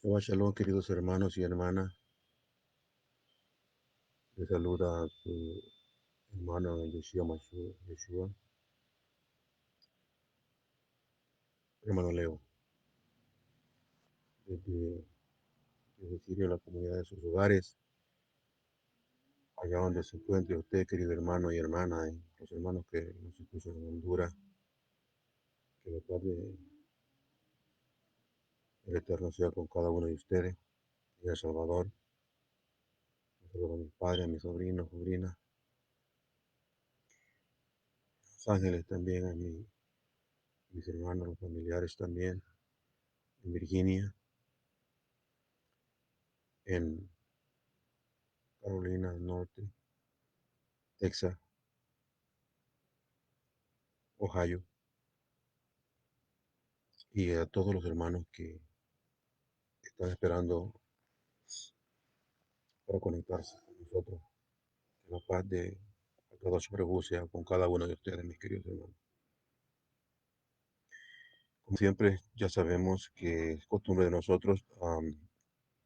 Shabbat Shalom, queridos hermanos y hermanas. Les saluda a su hermano Yeshua, hermano Leo, desde Siria, la comunidad de sus hogares, allá donde se encuentre usted, querido hermano y hermana, y los hermanos que nos escuchan en Honduras, que la paz del Eterno sea con cada uno de ustedes, y El Salvador. Un saludo a mis padres, a mis sobrinos, sobrinas, los ángeles también, mis hermanos, los familiares también, en Virginia, en Carolina del Norte, Texas, Ohio, y a todos los hermanos que están esperando para conectarse con nosotros. Que la paz de Akadosh Baruj sea con cada uno de ustedes, mis queridos hermanos. Como siempre, ya sabemos que es costumbre de nosotros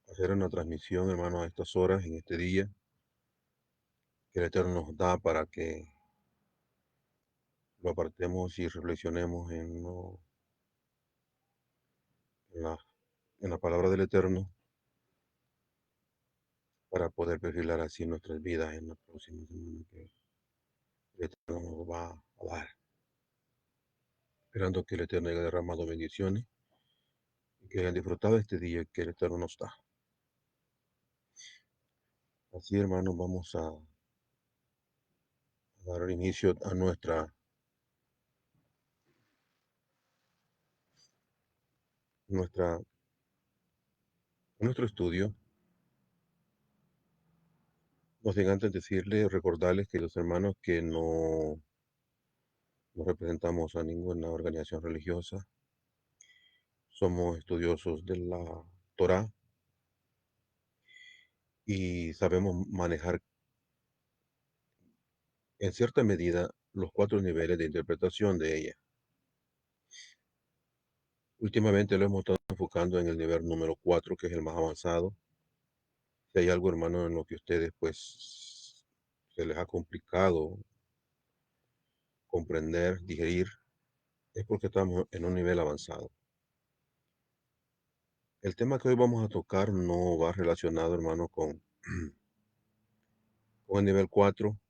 hacer una transmisión, hermano, a estas horas, en este día, que el Eterno nos da para que lo apartemos y reflexionemos en la, en la palabra del Eterno, para poder perfilar así nuestras vidas en la próxima semana que el Eterno nos va a dar. Esperando que el Eterno haya derramado bendiciones y que hayan disfrutado este día que el Eterno nos da. Así, hermanos, vamos a dar inicio a nuestra, a nuestro estudio. No sin antes decirles, recordarles, queridos hermanos, que no representamos a ninguna organización religiosa. Somos estudiosos de la Torá y sabemos manejar en cierta medida los cuatro niveles de interpretación de ella. Últimamente lo hemos estado enfocando en el nivel número 4, que es el más avanzado. Si hay algo, hermano, en lo que ustedes pues se les ha complicado comprender, digerir, es porque estamos en un nivel avanzado. El tema que hoy vamos a tocar no va relacionado, hermano, con el nivel 4,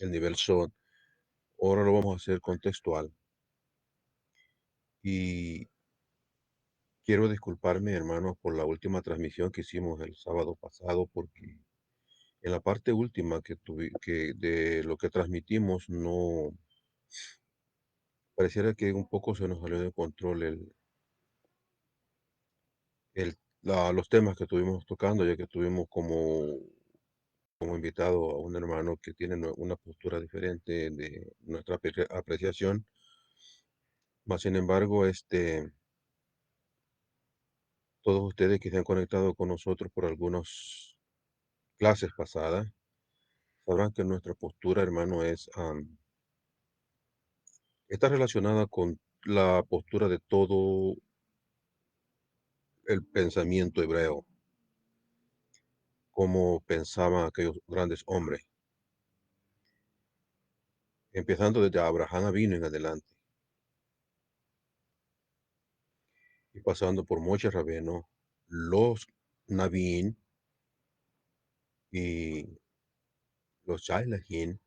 el nivel SOT. Ahora lo vamos a hacer contextual. Y quiero disculparme, hermano, por la última transmisión que hicimos el sábado pasado, porque en la parte última que de lo que transmitimos, no pareciera que un poco se nos salió de control los temas que estuvimos tocando, ya que tuvimos como invitado a un hermano que tiene una postura diferente de nuestra apreciación. Mas, sin embargo, todos ustedes que se han conectado con nosotros por algunas clases pasadas, sabrán que nuestra postura, hermano, está relacionada con la postura de todo el pensamiento hebreo, como pensaban aquellos grandes hombres, empezando desde Abraham vino en adelante y pasando por Moshe Rabeno, los Navín y los Shailahin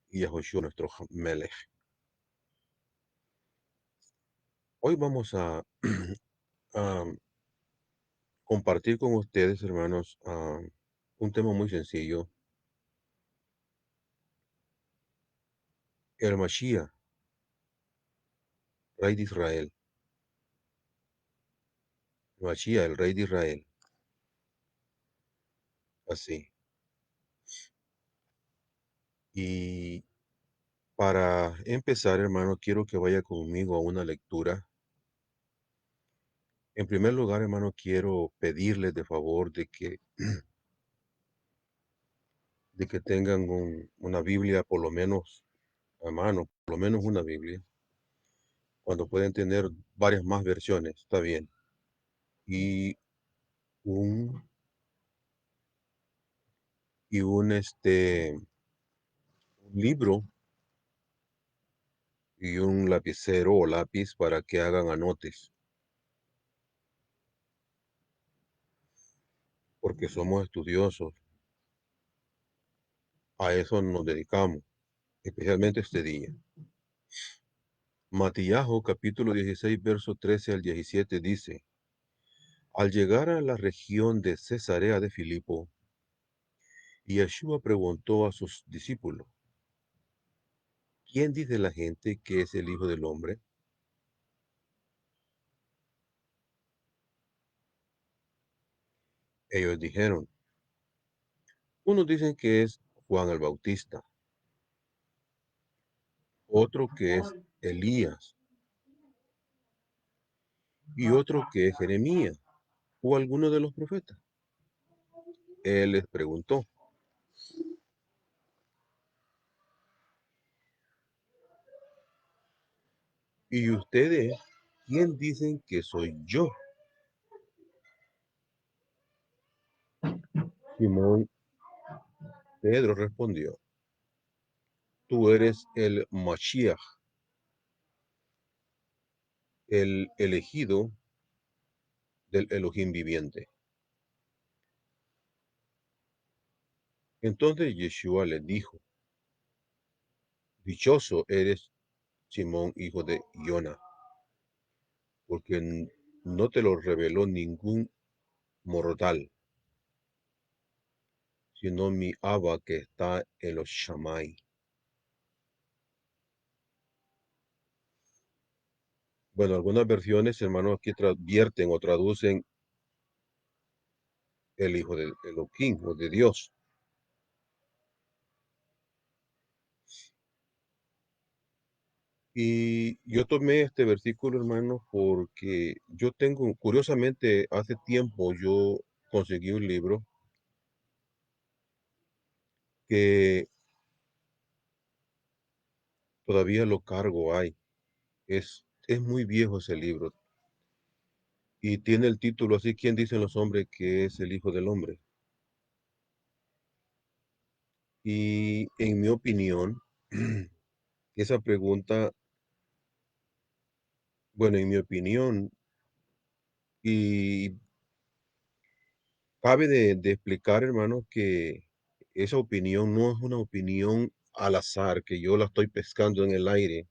y Yahushua, nuestro Melech. Hoy vamos a compartir con ustedes, hermanos, un tema muy sencillo. El Mashiach, rey de Israel. El Mashiach, el rey de Israel. Así. Y para empezar, hermano, quiero que vaya conmigo a una lectura. En primer lugar, hermano, quiero pedirles de favor de que tengan una Biblia por lo menos a mano, por lo menos una Biblia. Cuando pueden tener varias más versiones, está bien. y un, un libro y un lapicero o lápiz para que hagan anotes, porque somos estudiosos. A eso nos dedicamos, especialmente este día. Matillajo, capítulo 16, verso 13 al 17 dice, al llegar a la región de Cesarea de Filipo, Yeshua preguntó a sus discípulos, ¿quién dice la gente que es el Hijo del Hombre? Ellos dijeron, unos dicen que es Juan el Bautista, otro que es Elías, y otro que es Jeremías, o alguno de los profetas. Él les preguntó, ¿y ustedes quién dicen que soy yo? Simón Pedro respondió, tú eres el Mashiach, el elegido del Elohim viviente. Entonces Yeshua le dijo, dichoso eres Simón, hijo de Jona, porque no te lo reveló ningún mortal, sino mi Abba que está en los Shammai. Bueno, algunas versiones, hermanos, aquí vierten o traducen el hijo de Elohim o de Dios. Y yo tomé este versículo, hermano, porque yo tengo, curiosamente, hace tiempo yo conseguí un libro que todavía lo cargo ahí. Es muy viejo ese libro y tiene el título así, ¿quién dicen los hombres que es el Hijo del Hombre? Y en mi opinión, esa pregunta, bueno, en mi opinión, y cabe de explicar, hermano, que esa opinión no es una opinión al azar, que yo la estoy pescando en el aire.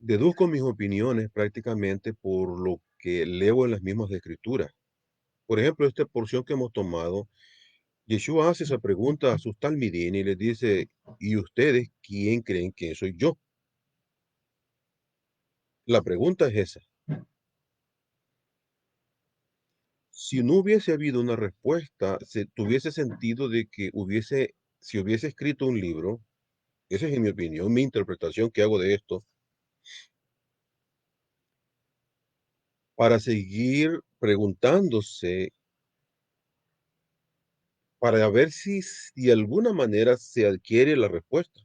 Deduzco mis opiniones prácticamente por lo que leo en las mismas escrituras. Por ejemplo, esta porción que hemos tomado, Yeshua hace esa pregunta a sus talmidín y les dice, ¿y ustedes quién creen que soy yo? La pregunta es esa. Si no hubiese habido una respuesta, se tuviese sentido de que si hubiese escrito un libro, esa es en mi opinión, mi interpretación que hago de esto, para seguir preguntándose, para ver si de alguna manera se adquiere la respuesta.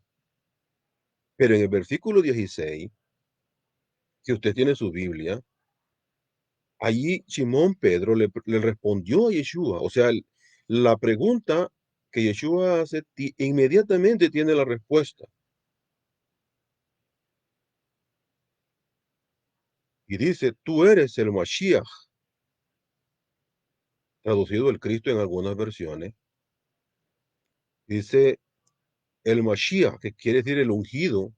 Pero en el versículo 16, si usted tiene su Biblia, allí Simón Pedro le respondió a Yeshua. O sea, la pregunta que Yeshua hace inmediatamente tiene la respuesta. Y dice, tú eres el Mashiach, traducido el Cristo en algunas versiones. Dice el Mashiach, que quiere decir el ungido.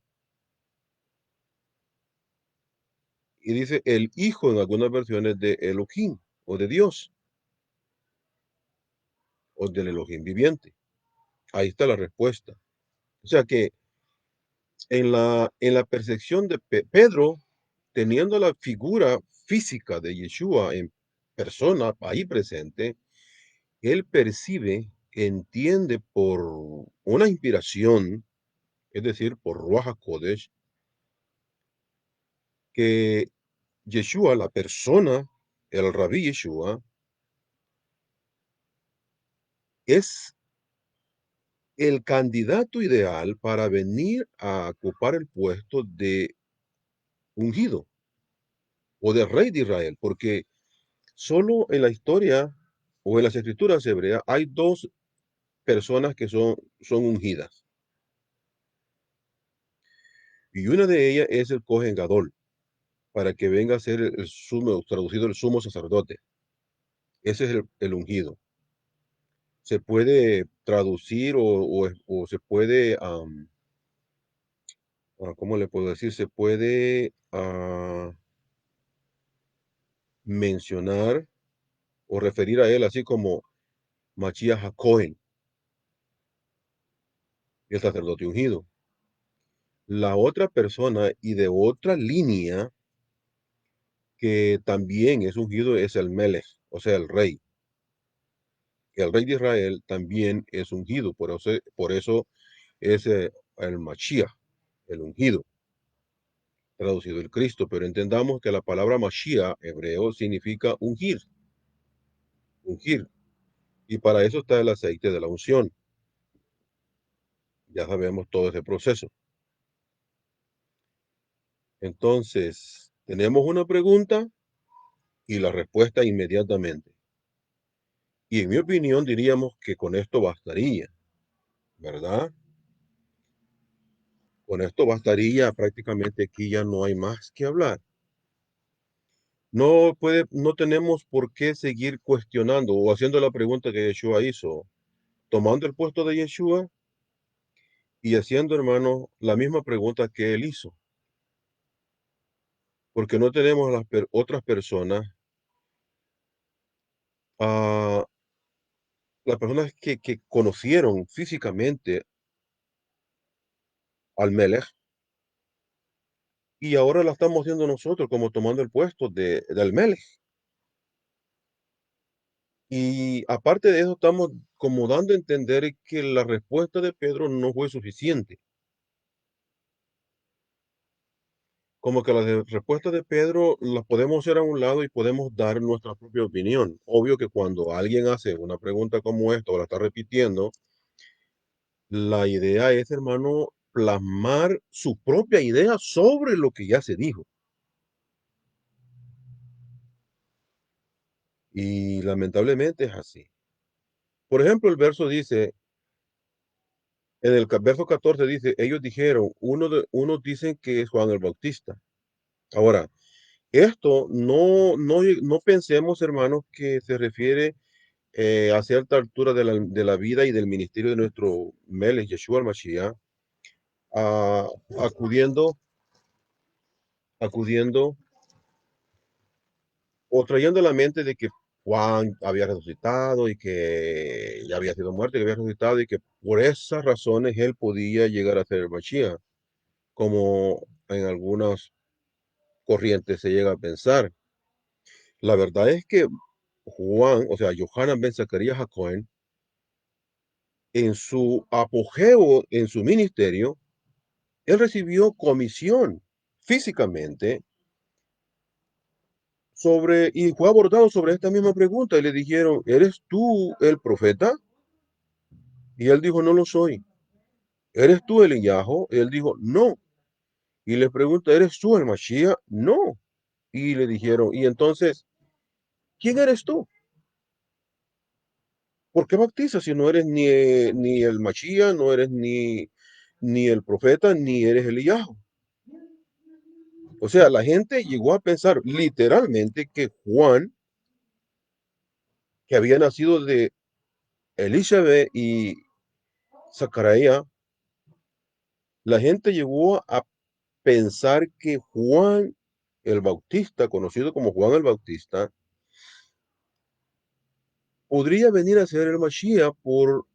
Y dice el Hijo en algunas versiones de Elohim o de Dios o del Elohim viviente. Ahí está la respuesta. O sea que en la percepción de Pedro, teniendo la figura física de Yeshua en persona ahí presente, él percibe, entiende por una inspiración, es decir, por Ruach HaKodesh, que Yeshua, la persona, el Rabí Yeshua, es el candidato ideal para venir a ocupar el puesto de ungido. o del rey de Israel, porque solo en la historia o en las escrituras hebreas hay dos personas que son ungidas, y una de ellas es el Cohen Gadol, para que venga a ser el sumo, traducido el sumo sacerdote. Ese es el ungido. Se puede traducir o se puede, ¿cómo le puedo decir? Se puede mencionar o referir a él así como Mashiach HaKohen, el sacerdote ungido. La otra persona y de otra línea que también es ungido es el Melech, o sea, el rey. El rey de Israel también es ungido, por eso es el Mashiach, el ungido, traducido el Cristo. Pero entendamos que la palabra Mashiach, hebreo, significa ungir, ungir. Y para eso está el aceite de la unción. Ya sabemos todo ese proceso. Entonces, tenemos una pregunta y la respuesta inmediatamente. Y en mi opinión diríamos que con esto bastaría, ¿verdad? Con esto bastaría, prácticamente aquí ya no hay más que hablar. No tenemos por qué seguir cuestionando o haciendo la pregunta que Yeshua hizo, tomando el puesto de Yeshua y haciendo, hermano, la misma pregunta que él hizo, porque no tenemos otras personas, ah, las personas que conocieron físicamente al Melech y ahora la estamos haciendo nosotros como tomando el puesto del Melech. Y aparte de eso, estamos como dando a entender que la respuesta de Pedro no fue suficiente. Como que respuestas de Pedro las podemos hacer a un lado y podemos dar nuestra propia opinión. Obvio que cuando alguien hace una pregunta como esta o la está repitiendo, la idea es, hermano, plasmar su propia idea sobre lo que ya se dijo. Y lamentablemente es así. Por ejemplo, el verso dice, en el verso 14 dice, ellos dijeron, unos dicen que es Juan el Bautista. Ahora, esto no pensemos, hermanos, que se refiere a cierta altura de la vida y del ministerio de nuestro Melech, Yeshua Mashiach, ah, acudiendo, acudiendo o trayendo a la mente de que Juan había resucitado y que ya había sido muerto y que había resucitado y que por esas razones él podía llegar a ser el Mashiach, como en algunas corrientes se llega a pensar. La verdad es que Juan, o sea, Johanan ben Zacarías Hacohen, en su apogeo en su ministerio, él recibió comisión físicamente y fue abordado sobre esta misma pregunta y le dijeron, ¿eres tú el profeta? Y él dijo, no lo soy. ¿Eres tú el Eliyahu? Y él dijo, no. Y le pregunta, ¿eres tú el Mashiach? No. Y le dijeron, y entonces, ¿quién eres tú? ¿Por qué bautizas si no eres ni el Mashiach, no eres ni el profeta, ni eres el Eliyahu? O sea, la gente llegó a pensar literalmente que Juan, que había nacido de Elizabeth y Zacarías, la gente llegó a pensar que Juan el Bautista, conocido como Juan el Bautista, podría venir a ser el Mashiach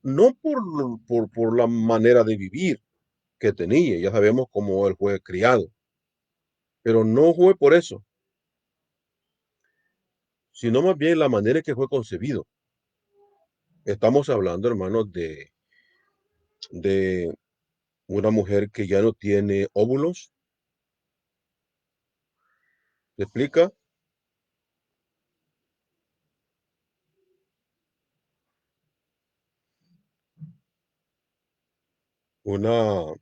no por la manera de vivir que tenía, ya sabemos cómo él fue criado, pero no fue por eso, sino más bien la manera en que fue concebido. Estamos hablando, hermanos, de una mujer que ya no tiene óvulos. ¿Se explica? Una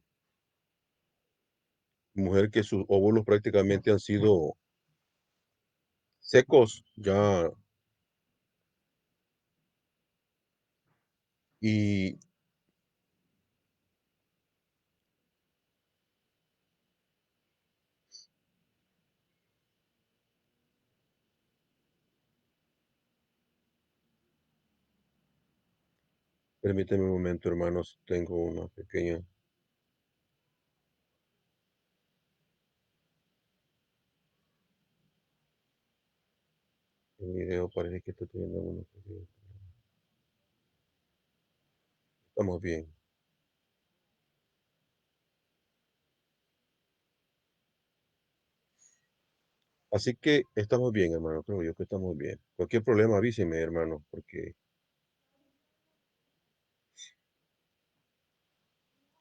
mujer que sus óvulos prácticamente han sido secos ya. Y permíteme un momento, hermanos, tengo una pequeña. El video parece que está teniendo algunos problemas. Estamos bien. Así que estamos bien, hermano. Creo yo que estamos bien. Cualquier problema avíseme, hermano, porque...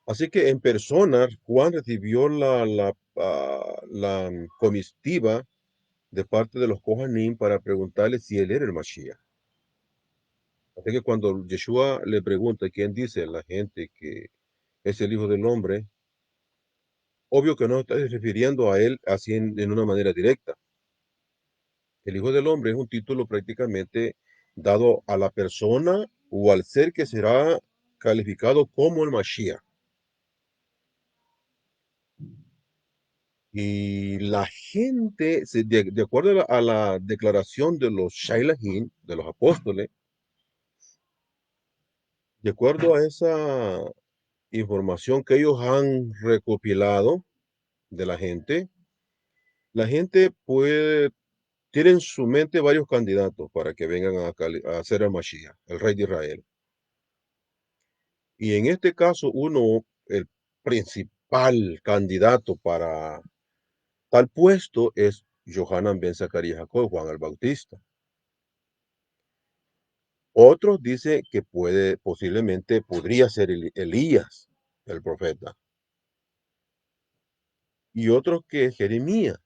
Así que en persona, Juan recibió la comitiva de parte de los Kohanim para preguntarle si él era el Mashiach. Así que cuando Yeshua le pregunta quién dice la gente que es el Hijo del Hombre, obvio que no está refiriendo a él así en una manera directa. El Hijo del Hombre es un título prácticamente dado a la persona o al ser que será calificado como el Mashiach. Y la gente, de acuerdo a la declaración de los Shailajin, de los apóstoles, de acuerdo a esa información que ellos han recopilado de la gente puede, tiene en su mente varios candidatos para que vengan a ser el Mashiach, el rey de Israel. Y en este caso, el principal candidato para tal puesto es Johanan ben Zacarías Jacob, Juan el Bautista. Otros dicen que posiblemente podría ser Elías, el profeta. Y otros que es Jeremías.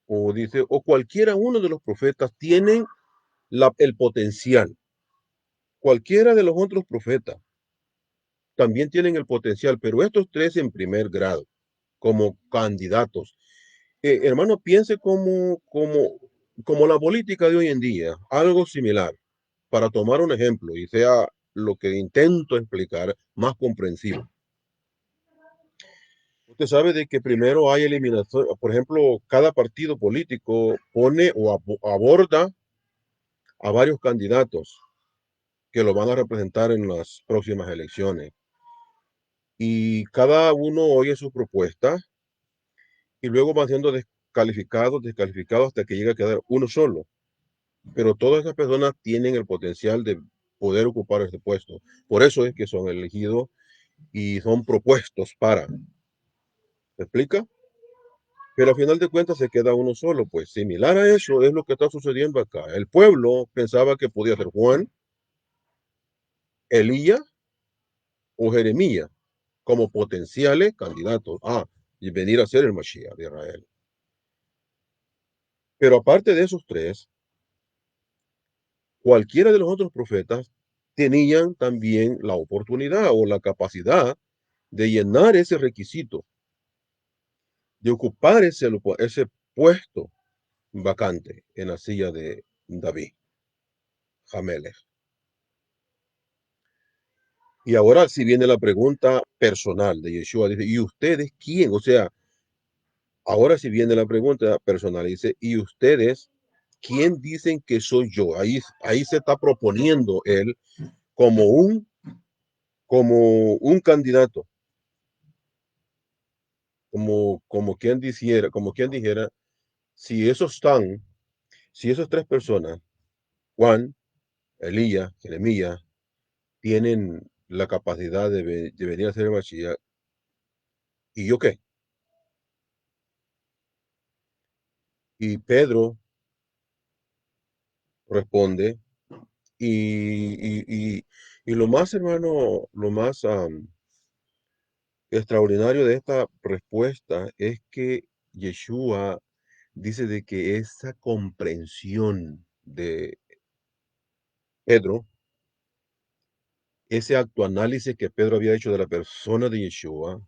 O dice, o cualquiera uno de los profetas tienen el potencial. Cualquiera de los otros profetas también tienen el potencial, pero estos tres en primer grado, como candidatos. Hermano, piense como la política de hoy en día, algo similar, para tomar un ejemplo y sea lo que intento explicar más comprensivo. Usted sabe de que primero hay eliminación, por ejemplo, cada partido político pone o aborda a varios candidatos que lo van a representar en las próximas elecciones. Y cada uno oye su propuesta y luego van siendo descalificados hasta que llega a quedar uno solo. Pero todas esas personas tienen el potencial de poder ocupar ese puesto. Por eso es que son elegidos y son propuestos para. ¿Se explica? Pero al final de cuentas se queda uno solo, pues similar a eso es lo que está sucediendo acá. El pueblo pensaba que podía ser Juan, Elías o Jeremías como potenciales candidatos y venir a ser el Mashiach de Israel. Pero aparte de esos tres, cualquiera de los otros profetas tenían también la oportunidad o la capacidad de llenar ese requisito, de ocupar ese puesto vacante en la silla de David, Jamelech. Y ahora si viene la pregunta personal de Yeshua, dice, ¿y ustedes quién? O sea, ahora si viene la pregunta personal, dice, ¿y ustedes quién dicen que soy yo? Ahí se está proponiendo él como como un candidato, como quien dijera, si esos están, si esas tres personas, Juan, Elías, Jeremías, tienen la capacidad de venir a ser el Mashiach, ¿y yo qué? Y Pedro responde, y lo más, hermano, lo más extraordinario de esta respuesta es que Yeshua dice de que esa comprensión de Pedro, ese autoanálisis que Pedro había hecho de la persona de Yeshua,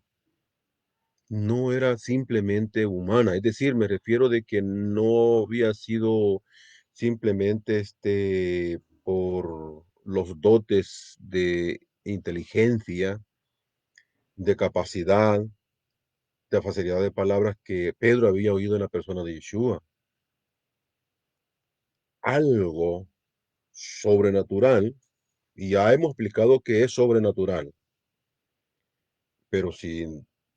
no era simplemente humana. Es decir, me refiero de que no había sido simplemente, por los dotes de inteligencia, de capacidad, de facilidad de palabras que Pedro había oído en la persona de Yeshua. Algo sobrenatural, y ya hemos explicado que es sobrenatural, pero si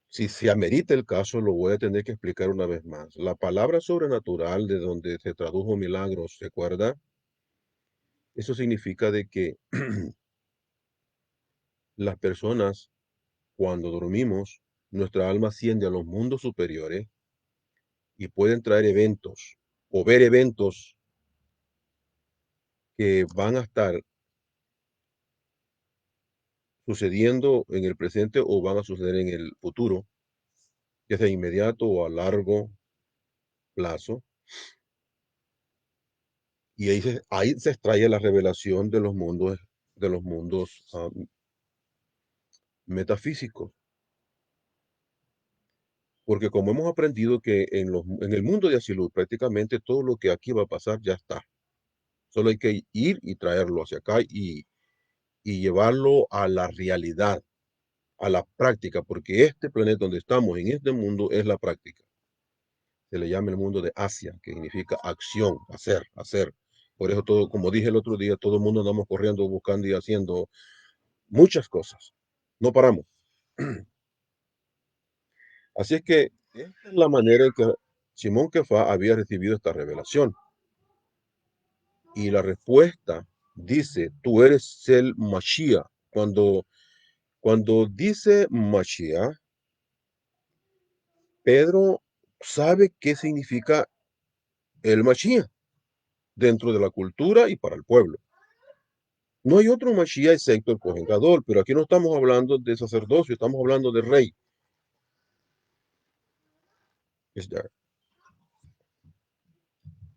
se amerita el caso, lo voy a tener que explicar una vez más. La palabra sobrenatural, de donde se tradujo milagros, ¿se acuerda? Eso significa de que las personas, cuando dormimos, nuestra alma asciende a los mundos superiores y pueden traer eventos o ver eventos que van a estar sucediendo en el presente o van a suceder en el futuro, ya sea inmediato o a largo plazo. Y ahí se extrae la revelación de los mundos metafísicos. Porque como hemos aprendido que en el mundo de Asilud prácticamente todo lo que aquí va a pasar ya está. Solo hay que ir y traerlo hacia acá y llevarlo a la realidad, a la práctica, porque este planeta donde estamos, en este mundo, es la práctica. Se le llama el mundo de Asia, que significa acción, hacer, hacer. Por eso todo, como dije el otro día, todo el mundo andamos corriendo, buscando y haciendo muchas cosas. No paramos. Así es que esta es la manera en que Simón Kefá había recibido esta revelación. Y la respuesta dice, tú eres el Mashiach. Cuando dice Mashiach, Pedro sabe qué significa el Mashiach dentro de la cultura y para el pueblo. No hay otro Mashiach excepto el Cohen Gadol, pero aquí no estamos hablando de sacerdocio, estamos hablando de rey.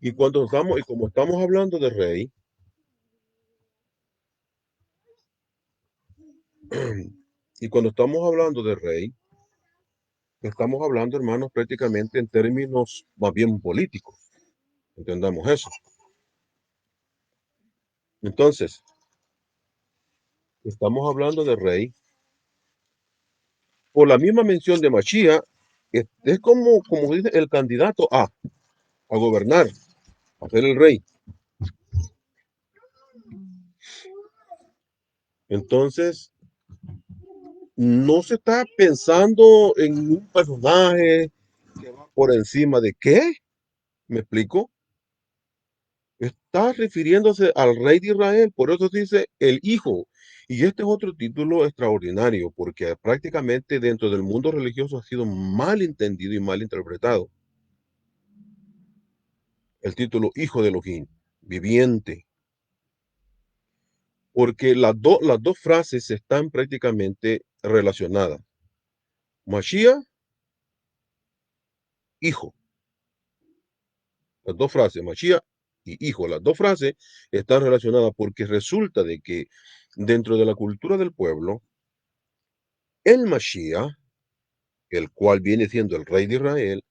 Y como estamos hablando de rey, y cuando estamos hablando de rey, estamos hablando, hermanos, prácticamente en términos más bien políticos. Entendamos eso. Entonces, estamos hablando de rey. Por la misma mención de Mashiach, es como dice el candidato a gobernar, a ser el rey. Entonces, no se está pensando en un personaje que va por encima de qué, ¿me explico? Está refiriéndose al rey de Israel, por eso dice el hijo. Y este es otro título extraordinario, porque prácticamente dentro del mundo religioso ha sido mal entendido y mal interpretado. El título hijo de Elohim, viviente, porque las dos frases están prácticamente relacionadas. Mashiach, hijo. Las dos frases, Mashiach y hijo, las dos frases están relacionadas porque resulta de que dentro de la cultura del pueblo, el Mashiach, el cual viene siendo el rey de Israel,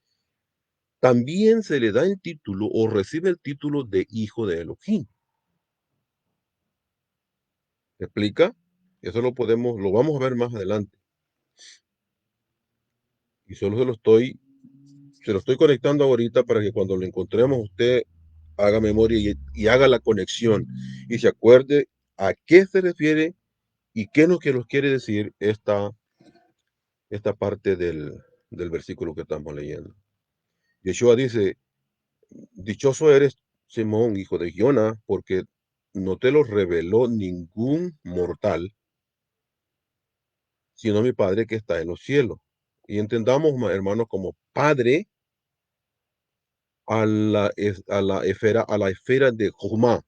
también se le da el título o recibe el título de hijo de Elohim. ¿Se explica? Eso lo vamos a ver más adelante. Y solo se lo estoy conectando ahorita para que cuando lo encontremos usted haga memoria y haga la conexión y se acuerde a qué se refiere y qué es lo que nos quiere decir esta parte del versículo que estamos leyendo. Yeshua dice, dichoso eres, Simón, hijo de Jona, porque no te lo reveló ningún mortal, sino mi Padre que está en los cielos. Y entendamos, hermanos, como Padre a la esfera de Jochma,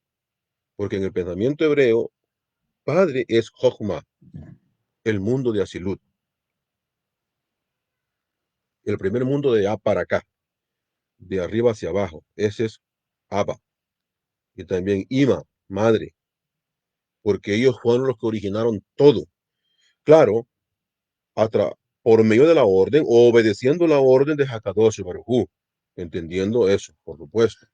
porque en el pensamiento hebreo, Padre es Jochma, el mundo de Asilut, el primer mundo de A para acá, de arriba hacia abajo. Ese es Abba. Y también Ima, madre, porque ellos fueron los que originaron todo. Claro, por medio de la orden, o obedeciendo la orden de Hakadosh Baruj Hu, entendiendo eso, por supuesto.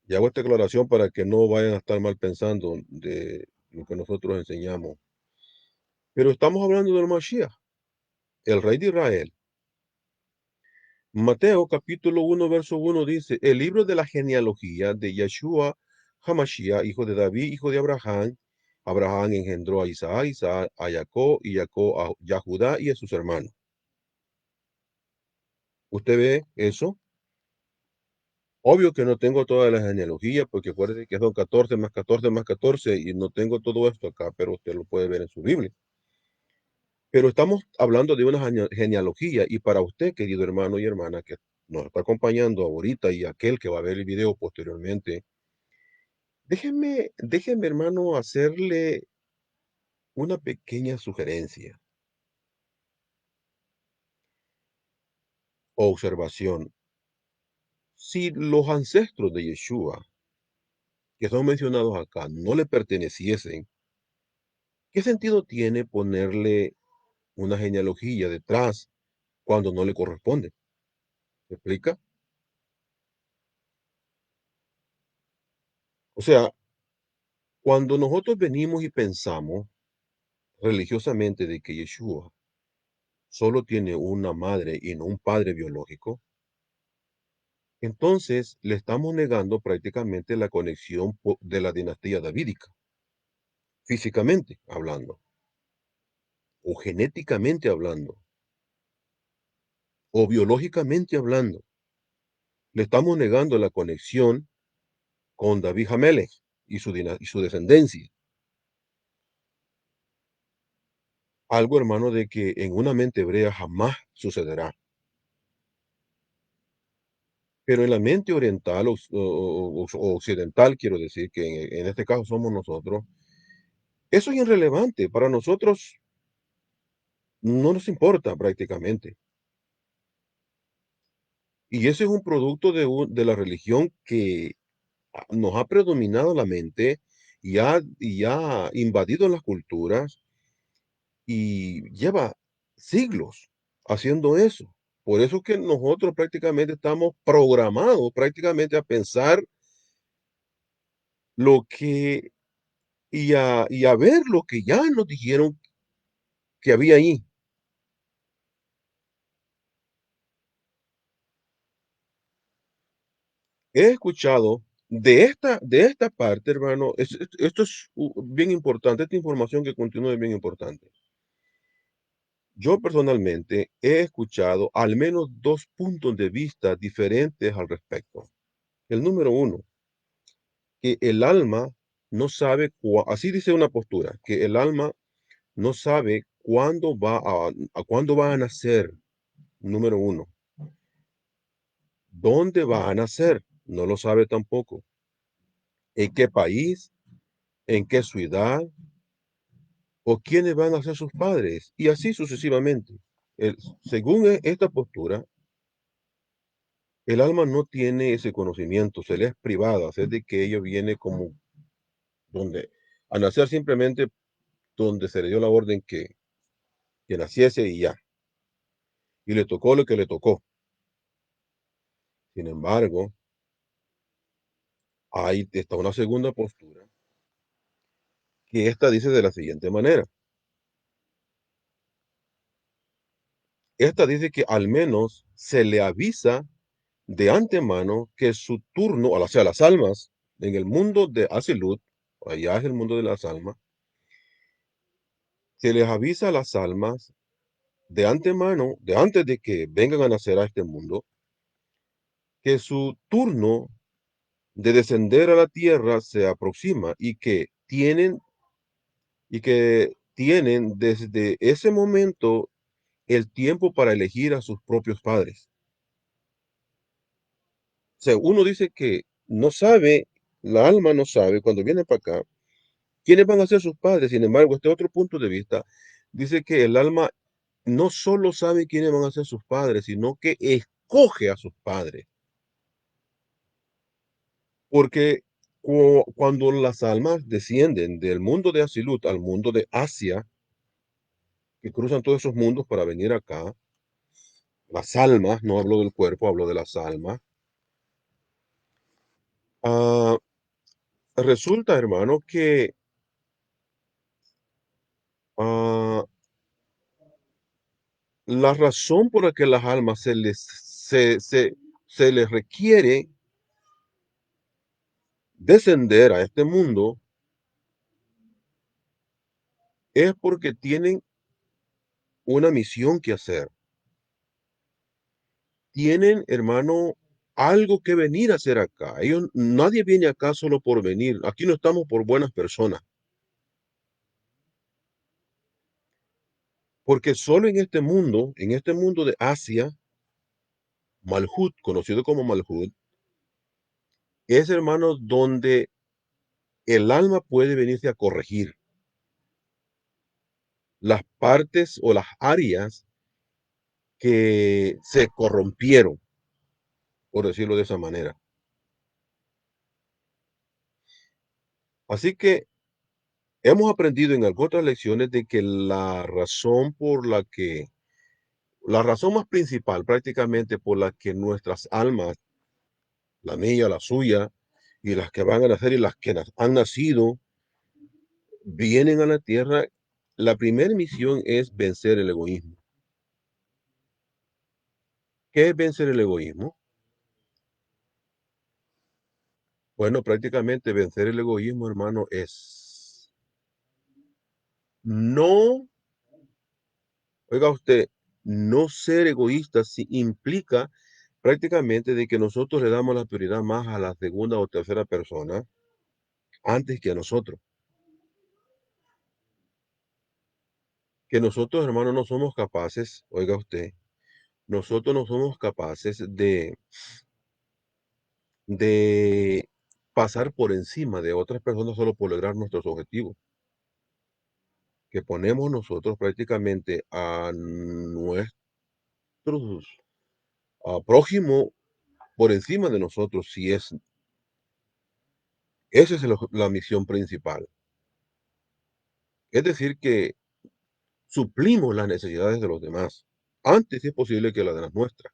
Y hago esta aclaración para que no vayan a estar mal pensando de lo que nosotros enseñamos. Pero estamos hablando del Mashiach, el rey de Israel. Mateo capítulo 1, verso 1 dice, el libro de la genealogía de Yeshua Hamashiach, hijo de David, hijo de Abraham. Abraham engendró a Isaac, Isaac a Jacob, y Jacob a Judá y a sus hermanos. ¿Usted ve eso? Obvio que no tengo toda la genealogía, porque acuérdese que son 14 más 14 más 14, y no tengo todo esto acá, pero usted lo puede ver en su Biblia. Pero estamos hablando de una genealogía, y para usted, querido hermano y hermana, que nos está acompañando ahorita y aquel que va a ver el video posteriormente, déjeme, hermano, hacerle una pequeña sugerencia o observación. Si los ancestros de Yeshua, que son mencionados acá, no le perteneciesen, ¿qué sentido tiene ponerle una genealogía detrás cuando no le corresponde? ¿Me explica? O sea, cuando nosotros venimos y pensamos religiosamente de que Yeshua solo tiene una madre y no un padre biológico, entonces le estamos negando prácticamente la conexión de la dinastía davídica, físicamente hablando, o genéticamente hablando, o biológicamente hablando. Le estamos negando la conexión con David Hamelech y su descendencia. Algo, hermano, de que en una mente hebrea jamás sucederá. Pero en la mente oriental o occidental, quiero decir que en este caso somos nosotros, eso es irrelevante. Para nosotros no nos importa prácticamente. Y ese es un producto de la religión que nos ha predominado la mente y ha invadido las culturas y lleva siglos haciendo eso. Por eso es que nosotros prácticamente estamos programados prácticamente a pensar lo que y a ver lo que ya nos dijeron que había ahí. He escuchado de esta parte, hermano, esto es bien importante, esta información que continúa es bien importante. Yo personalmente he escuchado al menos dos puntos de vista diferentes al respecto. El número uno, que el alma no sabe, así dice una postura, que el alma no sabe cuándo va a nacer, número uno. ¿Dónde va a nacer? No lo sabe tampoco. ¿En qué país? ¿En qué ciudad? ¿O quiénes van a ser sus padres? Y así sucesivamente. Según esta postura, el alma no tiene ese conocimiento, se le es privada, es de que ello viene como donde, a nacer simplemente donde se le dio la orden que naciese y ya. Y le tocó lo que le tocó. Sin embargo, ahí está una segunda postura, que esta dice de la siguiente manera. Esta dice que al menos se le avisa de antemano que su turno, o sea, las almas, en el mundo de Asilut, allá es el mundo de las almas, se les avisa a las almas de antemano, de antes de que vengan a nacer a este mundo, que su turno de descender a la tierra se aproxima y que tienen desde ese momento el tiempo para elegir a sus propios padres. O sea, uno dice que no sabe, la alma no sabe cuando viene para acá quiénes van a ser sus padres. Sin embargo, este otro punto de vista dice que el alma no solo sabe quiénes van a ser sus padres, sino que escoge a sus padres. Porque cuando las almas descienden del mundo de Asilut al mundo de Asia, que cruzan todos esos mundos para venir acá, las almas, no hablo del cuerpo, hablo de las almas. Ah, resulta, hermano, que ah, la razón por la que las almas se les requiere descender a este mundo es porque tienen una misión que hacer. Tienen, hermano, algo que venir a hacer acá. Nadie viene acá solo por venir. Aquí no estamos por buenas personas. Porque solo en este mundo de Asia, Malhut, conocido como Malhut, es, hermano, donde el alma puede venirse a corregir las partes o las áreas que se corrompieron, por decirlo de esa manera. Así que hemos aprendido en algunas otras lecciones de que la razón más principal prácticamente por la que nuestras almas, la mía, la suya, y las que van a nacer y las que han nacido, vienen a la tierra, la primera misión es vencer el egoísmo. ¿Qué es vencer el egoísmo? Bueno, prácticamente vencer el egoísmo, hermano, es no, oiga usted, no ser egoísta sí implica prácticamente de que nosotros le damos la prioridad más a la segunda o tercera persona antes que a nosotros. Que nosotros, hermano, no somos capaces, oiga usted, nosotros no somos capaces de pasar por encima de otras personas solo por lograr nuestros objetivos. Que ponemos nosotros prácticamente a nuestros a prójimo por encima de nosotros, si es, esa es la misión principal. Es decir, que suplimos las necesidades de los demás, antes si es posible que las de las nuestras.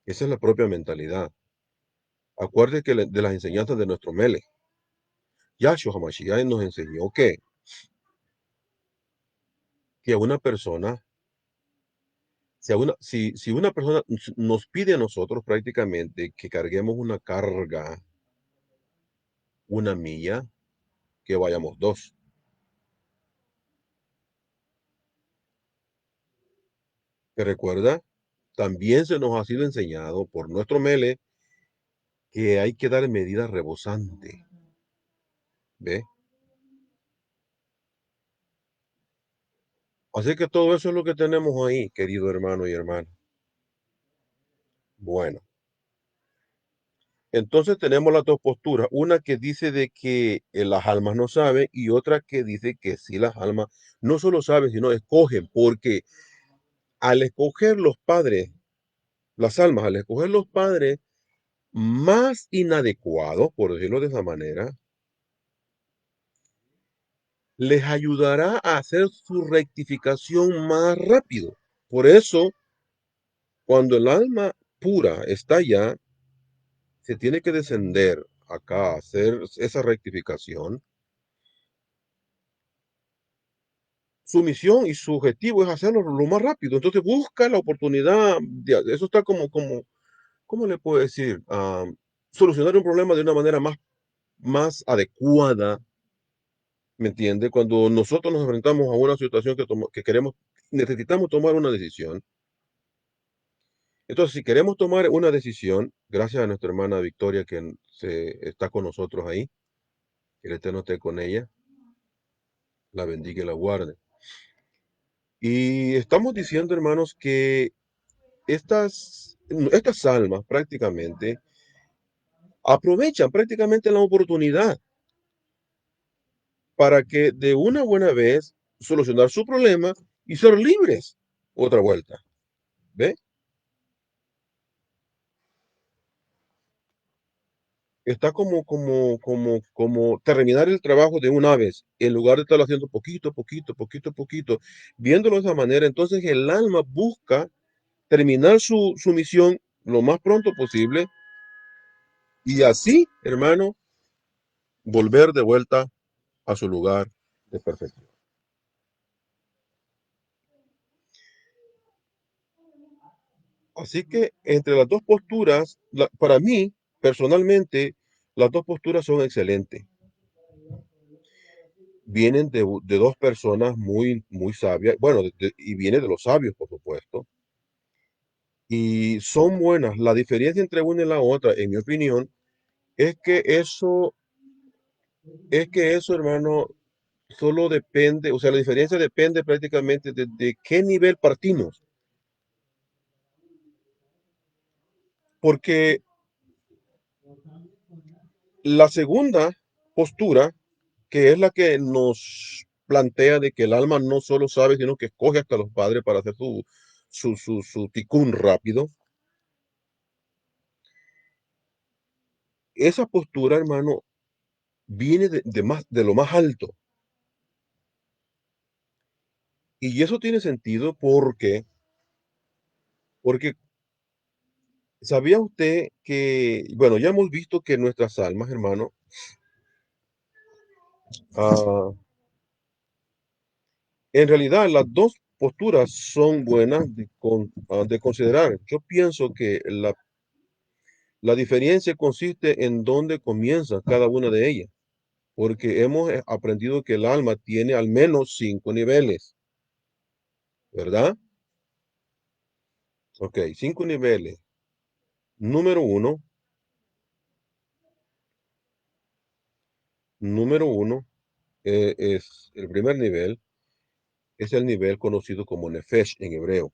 Esa es la propia mentalidad. Acuerde que de las enseñanzas de nuestro Mele, Yahshua HaMashiach nos enseñó que a una persona, si una persona nos pide a nosotros prácticamente que carguemos una carga, una milla, que vayamos dos. ¿Te recuerda? También se nos ha sido enseñado por nuestro Mele que hay que dar medida rebosante. ¿Ve? Así que todo eso es lo que tenemos ahí, querido hermano y hermana. Bueno, entonces tenemos las dos posturas. Una que dice de que las almas no saben y otra que dice que sí las almas no solo saben, sino escogen, porque al escoger los padres, las almas, al escoger los padres más inadecuados, por decirlo de esa manera, les ayudará a hacer su rectificación más rápido. Por eso, cuando el alma pura está allá, se tiene que descender acá a hacer esa rectificación. Su misión y su objetivo es hacerlo lo más rápido. Entonces busca la oportunidad, eso está ¿cómo le puedo decir? Solucionar un problema de una manera más adecuada, ¿me entiende? Cuando nosotros nos enfrentamos a una situación que queremos, necesitamos tomar una decisión. Entonces, si queremos tomar una decisión, gracias a nuestra hermana Victoria que está con nosotros ahí, que el Eterno esté con ella, la bendiga y la guarde. Y estamos diciendo, hermanos, que estas almas prácticamente aprovechan prácticamente la oportunidad para que de una buena vez solucionar su problema y ser libres. Otra vuelta. ¿Ve? Está como terminar el trabajo de una vez, en lugar de estarlo haciendo poquito, poquito, poquito, poquito, viéndolo de esa manera. Entonces el alma busca terminar su misión lo más pronto posible y así, hermano, volver de vuelta a su lugar de perfección. Así que entre las dos posturas, para mí, personalmente, las dos posturas son excelentes. Vienen de dos personas muy, muy sabias, bueno, y viene de los sabios, por supuesto, y son buenas. La diferencia entre una y la otra, en mi opinión, es que eso, hermano, solo depende, o sea, la diferencia depende prácticamente de qué nivel partimos, porque la segunda postura, que es la que nos plantea de que el alma no solo sabe, sino que escoge hasta los padres para hacer su ticún rápido. Esa postura, hermano, viene de lo más alto. Y eso tiene sentido porque ¿sabía usted que, bueno, ya hemos visto que nuestras almas, hermano, ah, en realidad las dos posturas son buenas de considerar. Yo pienso que la diferencia consiste en dónde comienza cada una de ellas, porque hemos aprendido que el alma tiene al menos 5 niveles, ¿verdad? Ok, 5 niveles. Número 1, número 1 es el primer nivel, es el nivel conocido como Nefesh en hebreo.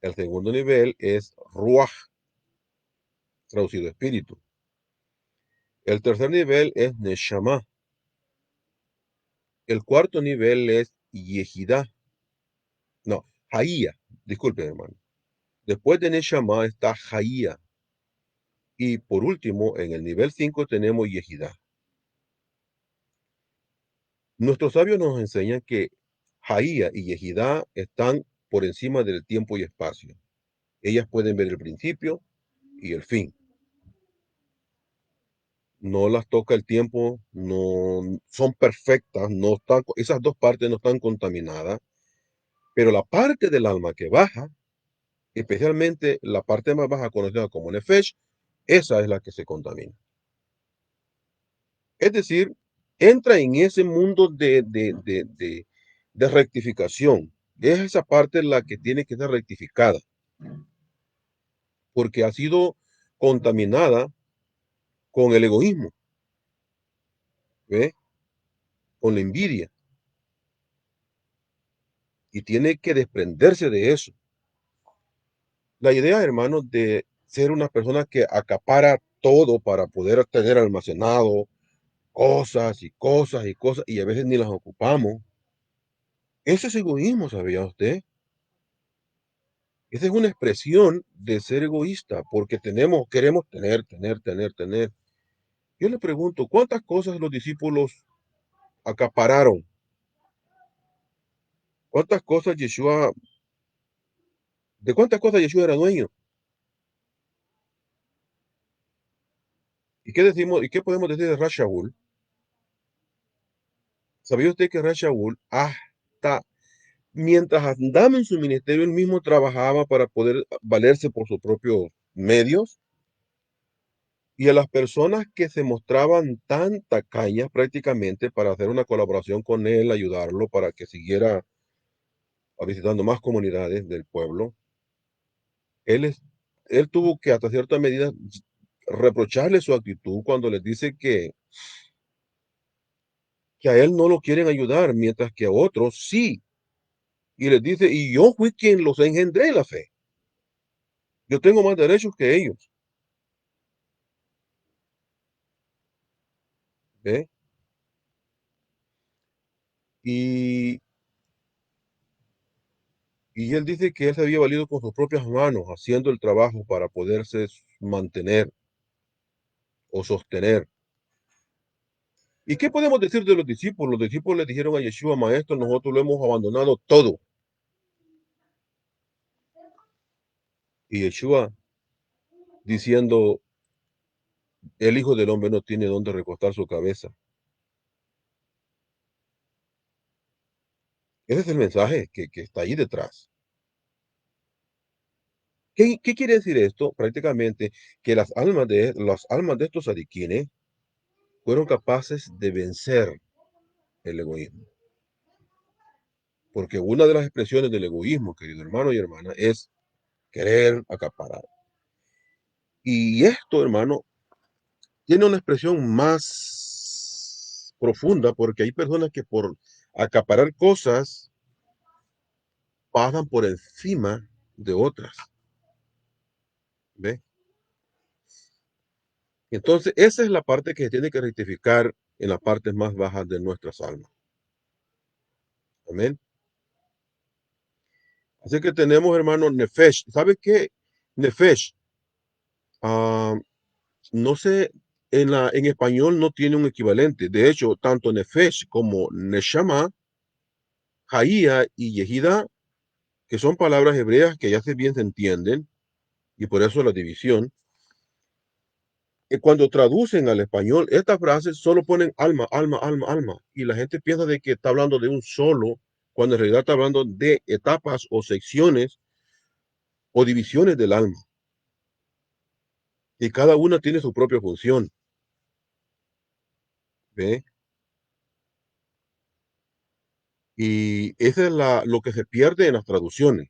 El segundo nivel es Ruach, traducido espíritu. El tercer nivel es Neshama. El cuarto nivel es Yehidah. No, Hayia. Disculpe, hermano. Después de Neshama está Hayia. Y por último, en el nivel 5 tenemos Yehidah. Nuestros sabios nos enseñan que Hayia y Yehidah están por encima del tiempo y espacio. Ellas pueden ver el principio y el fin. No las toca el tiempo, no son perfectas, no están, esas dos partes no están contaminadas, pero la parte del alma que baja, especialmente la parte más baja conocida como Nefesh, esa es la que se contamina. Es decir, entra en ese mundo de rectificación. Es esa parte la que tiene que ser rectificada, porque ha sido contaminada con el egoísmo, ¿ve? Con la envidia, y tiene que desprenderse de eso. La idea, hermano, de ser una persona que acapara todo para poder tener almacenado cosas y cosas y cosas, y a veces ni las ocupamos. Ese es egoísmo, ¿sabía usted? Esa es una expresión de ser egoísta, porque queremos tener, tener, tener, tener. Yo le pregunto, ¿cuántas cosas los discípulos acapararon? ¿Cuántas cosas Yeshua, de cuántas cosas Yeshua era dueño? ¿Y qué decimos, y qué podemos decir de Rashaul? ¿Sabía usted que Rashaul hasta mientras andaba en su ministerio, él mismo trabajaba para poder valerse por sus propios medios? Y a las personas que se mostraban tan tacañas prácticamente para hacer una colaboración con él, ayudarlo para que siguiera visitando más comunidades del pueblo, él, él tuvo que hasta cierta medida reprocharle su actitud cuando les dice que a él no lo quieren ayudar, mientras que a otros sí. Y les dice, y yo fui quien los engendré en la fe. Yo tengo más derechos que ellos. ¿Ve? Y, y él dice que él se había valido con sus propias manos, haciendo el trabajo para poderse mantener. o sostener. ¿Y qué podemos decir de los discípulos? Los discípulos le dijeron a Yeshua, maestro, nosotros lo hemos abandonado todo. Y Yeshua diciendo, el Hijo del Hombre no tiene dónde recostar su cabeza. Ese es el mensaje que está ahí detrás. ¿Qué quiere decir esto? Prácticamente que las almas de estos ariquines fueron capaces de vencer el egoísmo. Porque una de las expresiones del egoísmo, querido hermano y hermana, es querer acaparar. Y esto, hermano, tiene una expresión más profunda porque hay personas que por acaparar cosas pasan por encima de otras. ¿Ve? Entonces, esa es la parte que se tiene que rectificar en las partes más bajas de nuestras almas. Amén. Así que tenemos, hermano, Nefesh. ¿Sabe qué? Nefesh. ah, no sé, en español no tiene un equivalente. De hecho, tanto Nefesh como Neshama, Jaía y Yehida, que son palabras hebreas que ya se bien se entienden, y por eso la división, cuando traducen al español, estas frases solo ponen alma, alma, alma, alma, y la gente piensa de que está hablando de un solo, cuando en realidad está hablando de etapas o secciones o divisiones del alma, y cada una tiene su propia función. ¿Ve? Y esa es lo que se pierde en las traducciones.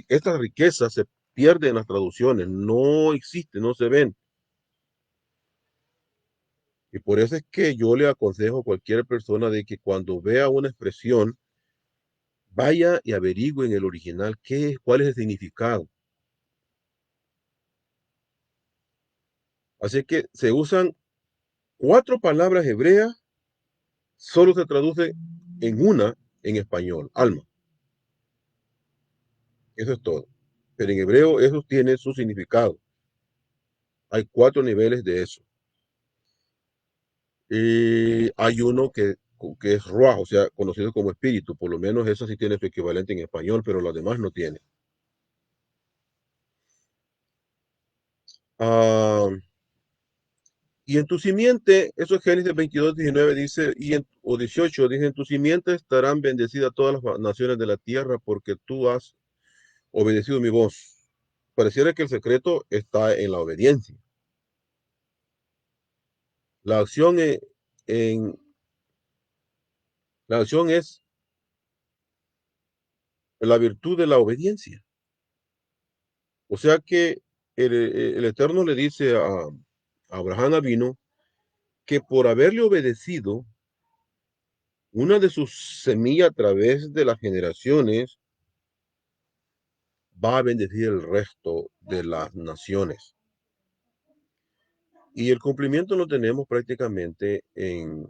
Estas riquezas se pierden en las traducciones, no existen, no se ven. Y por eso es que yo le aconsejo a cualquier persona de que cuando vea una expresión, vaya y averigüe en el original cuál es el significado. Así que se usan 4 palabras hebreas, solo se traduce en una en español, alma. Eso es todo. Pero en hebreo eso tiene su significado. Hay 4 niveles de eso. Y hay uno que es Ruach, o sea, conocido como espíritu. Por lo menos eso sí tiene su equivalente en español, pero los demás no tienen. Ah, y en tu simiente, eso es Génesis 22, 19, dice, o 18, dice, en tu simiente estarán bendecidas todas las naciones de la tierra porque tú has obedecido mi voz. Pareciera que el secreto está en la obediencia. La acción, en, la acción es la virtud de la obediencia. O sea que el Eterno le dice a Abraham Avino que por haberle obedecido, una de sus semillas a través de las generaciones va a bendecir el resto de las naciones. Y el cumplimiento lo tenemos prácticamente en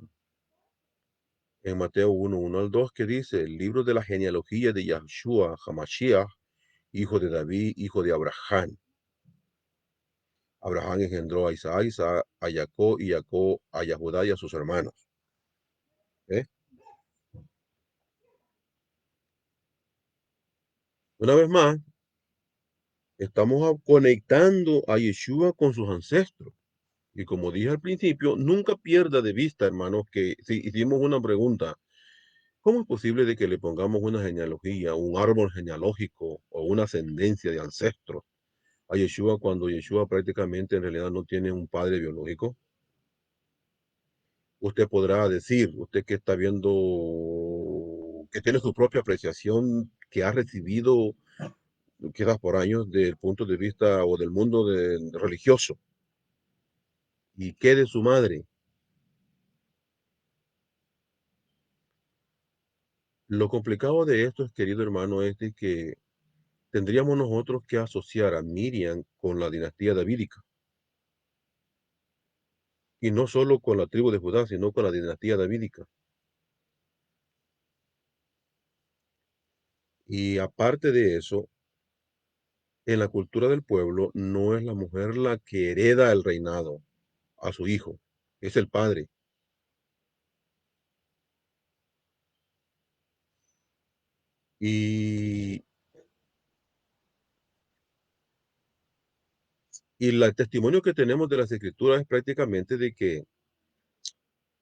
Mateo 1, 1 al 2, que dice, el libro de la genealogía de Yahshua Hamashiach, hijo de David, hijo de Abraham. Abraham engendró a Isaac, Isaac a Jacob y Jacob a Yahudá y a sus hermanos. ¿Eh? Una vez más, estamos conectando a Yeshua con sus ancestros. Y como dije al principio, nunca pierda de vista, hermanos, que si hicimos una pregunta, ¿cómo es posible de que le pongamos una genealogía, un árbol genealógico o una ascendencia de ancestros a Yeshua cuando Yeshua prácticamente en realidad no tiene un padre biológico? Usted podrá decir, usted que está viendo, que tiene su propia apreciación, que ha recibido quizás por años del punto de vista o del mundo religioso, y qué de su madre. Lo complicado de esto, querido hermano, es de que tendríamos nosotros que asociar a Miriam con la dinastía davídica, y no solo con la tribu de Judá, sino con la dinastía davídica. Y aparte de eso, en la cultura del pueblo no es la mujer la que hereda el reinado. a su hijo. Es el padre. Y, y el testimonio que tenemos de las escrituras es prácticamente de que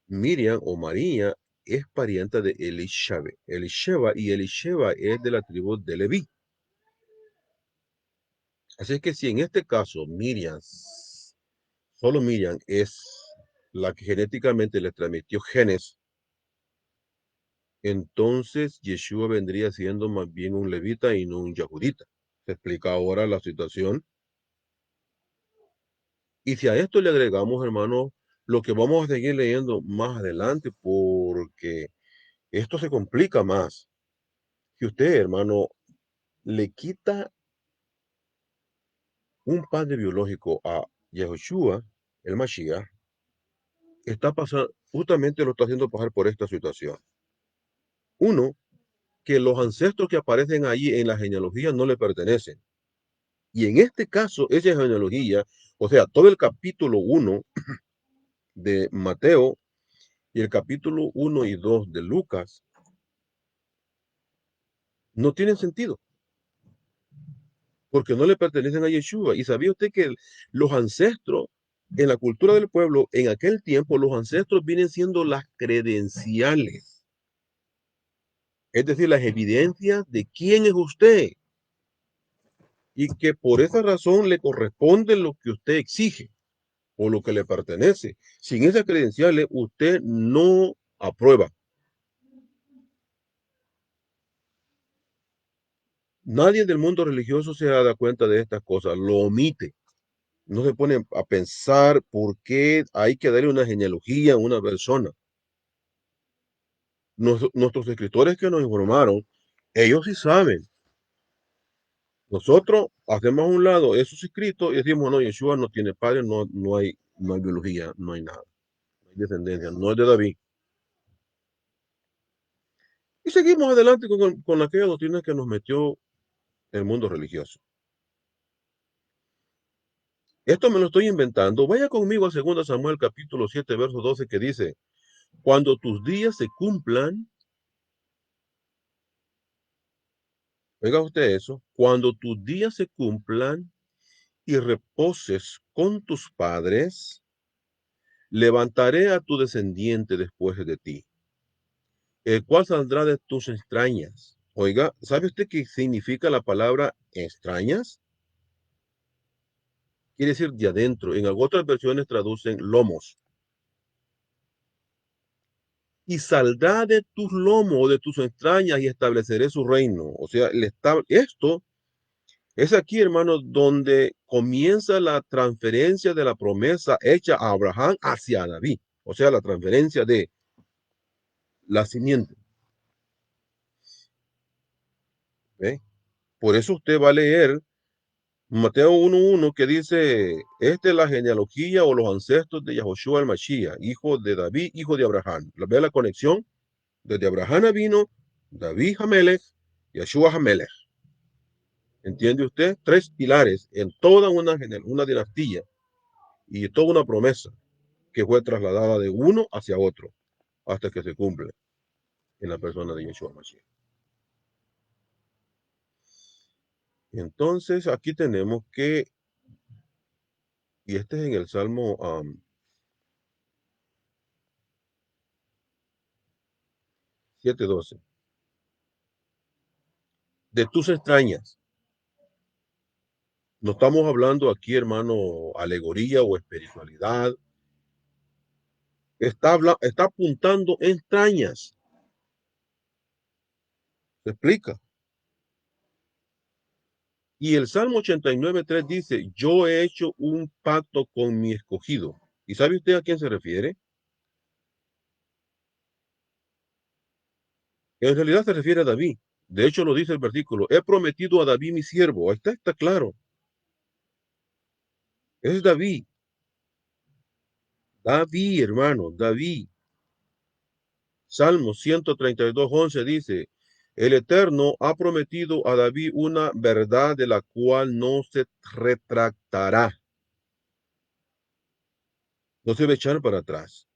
Miriam o María es parienta de Elisheba, y Elisheba es de la tribu de Leví. Así es que si en este caso solo Miriam es la que genéticamente le transmitió genes, entonces Yeshua vendría siendo más bien un levita y no un yahudita. Se explica ahora la situación. Y si a esto le agregamos, hermano, lo que vamos a seguir leyendo más adelante, porque esto se complica más. Si usted, hermano, le quita un padre biológico a Yahushua, el Mashiach, está pasando, justamente lo está haciendo pasar por esta situación. Uno, que los ancestros que aparecen allí en la genealogía no le pertenecen. Y en este caso, esa genealogía, o sea, todo el capítulo 1 de Mateo y el capítulo 1 y 2 de Lucas no tienen sentido, porque no le pertenecen a Yeshua. Y sabía usted que los ancestros, en la cultura del pueblo, en aquel tiempo, los ancestros vienen siendo las credenciales, es decir, las evidencias de quién es usted, y que por esa razón le corresponde lo que usted exige o lo que le pertenece. Sin esas credenciales, usted no aprueba. Nadie del mundo religioso se da cuenta de estas cosas, lo omite. No se pone a pensar por qué hay que darle una genealogía a una persona. Nuestros escritores que nos informaron, ellos sí saben. Nosotros hacemos a un lado esos escritos y decimos, no, Yeshua no tiene padre, no hay biología, no hay nada, no hay descendencia, no es de David. Y seguimos adelante con aquella doctrina que nos metió el mundo religioso. Esto me lo estoy inventando. Vaya conmigo a 2 Samuel capítulo 7, verso 12, que dice, cuando tus días se cumplan, oiga usted eso, cuando tus días se cumplan y reposes con tus padres, levantaré a tu descendiente después de ti, el cual saldrá de tus extrañas. Oiga, ¿sabe usted qué significa la palabra extrañas? Quiere decir de adentro. En otras versiones traducen lomos. Y saldrá de tus lomos, de tus extrañas, y estableceré su reino. O sea, esto es aquí, hermano, donde comienza la transferencia de la promesa hecha a Abraham hacia David. O sea, la transferencia de la simiente. ¿Ve? Por eso usted va a leer Mateo 1:1, que dice, esta es la genealogía o los ancestros de Yahushua el Mashiach, hijo de David, hijo de Abraham. ¿Ve la conexión? Desde Abraham vino David Hamelech, Yeshua Hamelech. ¿Entiende usted? Tres pilares en toda una dinastía y toda una promesa que fue trasladada de uno hacia otro hasta que se cumple en la persona de Yeshua Mashiach. Entonces, aquí tenemos que, y este es en el Salmo 7:12, de tus extrañas. No estamos hablando aquí, hermano, alegoría o espiritualidad. Está apuntando extrañas. Se explica. Y el Salmo 89:3 dice, yo he hecho un pacto con mi escogido. ¿Y sabe usted a quién se refiere? En realidad se refiere a David. De hecho, lo dice el versículo, he prometido a David mi siervo. Ahí está claro. Es David. David, hermano, David. Salmo 132:11 dice, el Eterno ha prometido a David una verdad de la cual no se retractará. No se va a echar para atrás.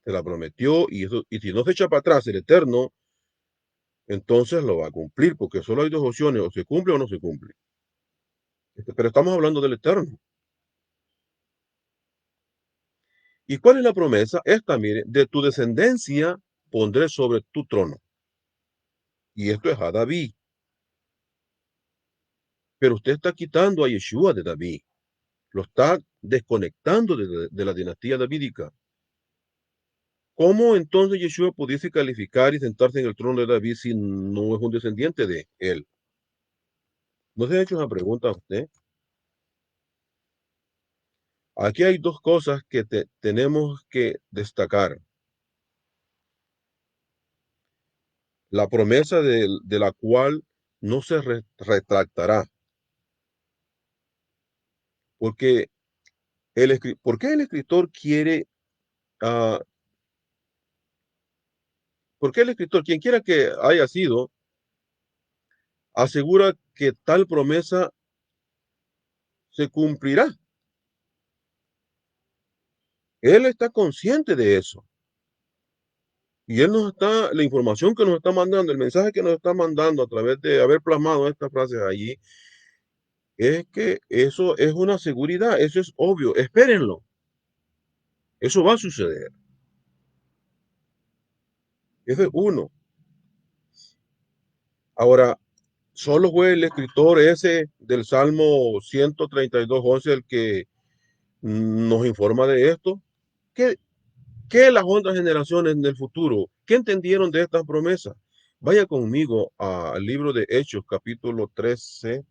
Se la prometió y si no se echa para atrás el Eterno, entonces lo va a cumplir, porque solo hay dos opciones, o se cumple o no se cumple. Pero estamos hablando del Eterno. ¿Y cuál es la promesa? Esta, mire, de tu descendencia pondré sobre tu trono. Y esto es a David. Pero usted está quitando a Yeshua de David. Lo está desconectando de la dinastía davídica. ¿Cómo entonces Yeshua pudiese calificar y sentarse en el trono de David si no es un descendiente de él? ¿No se ha hecho esa pregunta a usted? Aquí hay dos cosas que tenemos que destacar. La promesa de la cual no se retractará. Porque ¿por qué el escritor quiere, ah, por qué el escritor, quien quiera que haya sido, asegura que tal promesa se cumplirá? Él está consciente de eso. Y él nos está, la información que nos está mandando, el mensaje que nos está mandando a través de haber plasmado estas frases allí, es que eso es una seguridad, eso es obvio, espérenlo, eso va a suceder. Ese es uno. Ahora, solo fue el escritor ese del Salmo 132:11 el que nos informa de esto. ¿Qué, qué las otras generaciones del futuro? ¿Qué entendieron de estas promesas? Vaya conmigo al libro de Hechos, capítulo 13,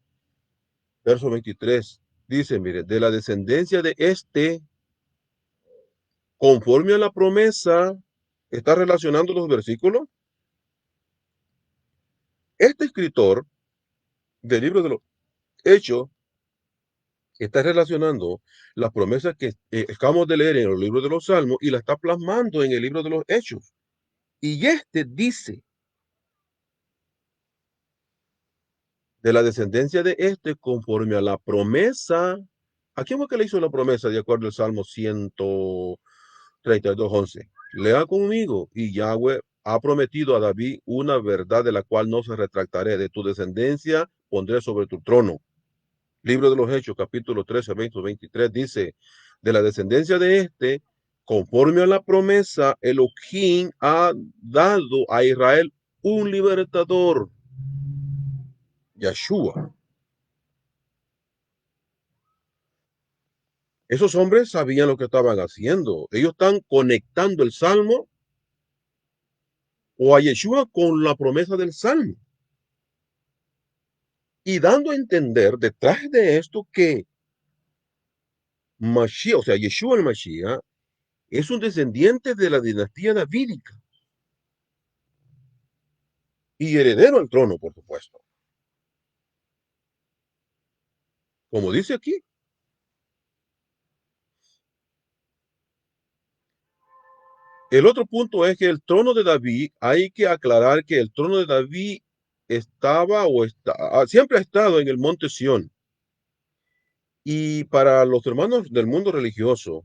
verso 23. Dice, mire, de la descendencia de este, conforme a la promesa, está relacionando los versículos. Este escritor del libro de los Hechos está relacionando las promesas que acabamos de leer en el libro de los Salmos y la está plasmando en el libro de los Hechos. Y este dice, de la descendencia de este, conforme a la promesa. ¿A quién fue que le hizo la promesa de acuerdo al Salmo 132:11? Lea conmigo. Y Yahweh ha prometido a David una verdad de la cual no se retractaré. De tu descendencia pondré sobre tu trono. Libro de los Hechos, capítulo 13, 20, 23, dice, de la descendencia de este, conforme a la promesa, Elohim ha dado a Israel un libertador, Yeshua. Esos hombres sabían lo que estaban haciendo. Ellos están conectando el Salmo o a Yeshua con la promesa del Salmo y dando a entender detrás de esto que Mashiach, o sea, Yeshua el Mashiach, es un descendiente de la dinastía davídica y heredero al trono, por supuesto. Como dice aquí, el otro punto es que el trono de David, hay que aclarar que el trono de David estaba o está, siempre ha estado en el monte Sión. Y para los hermanos del mundo religioso,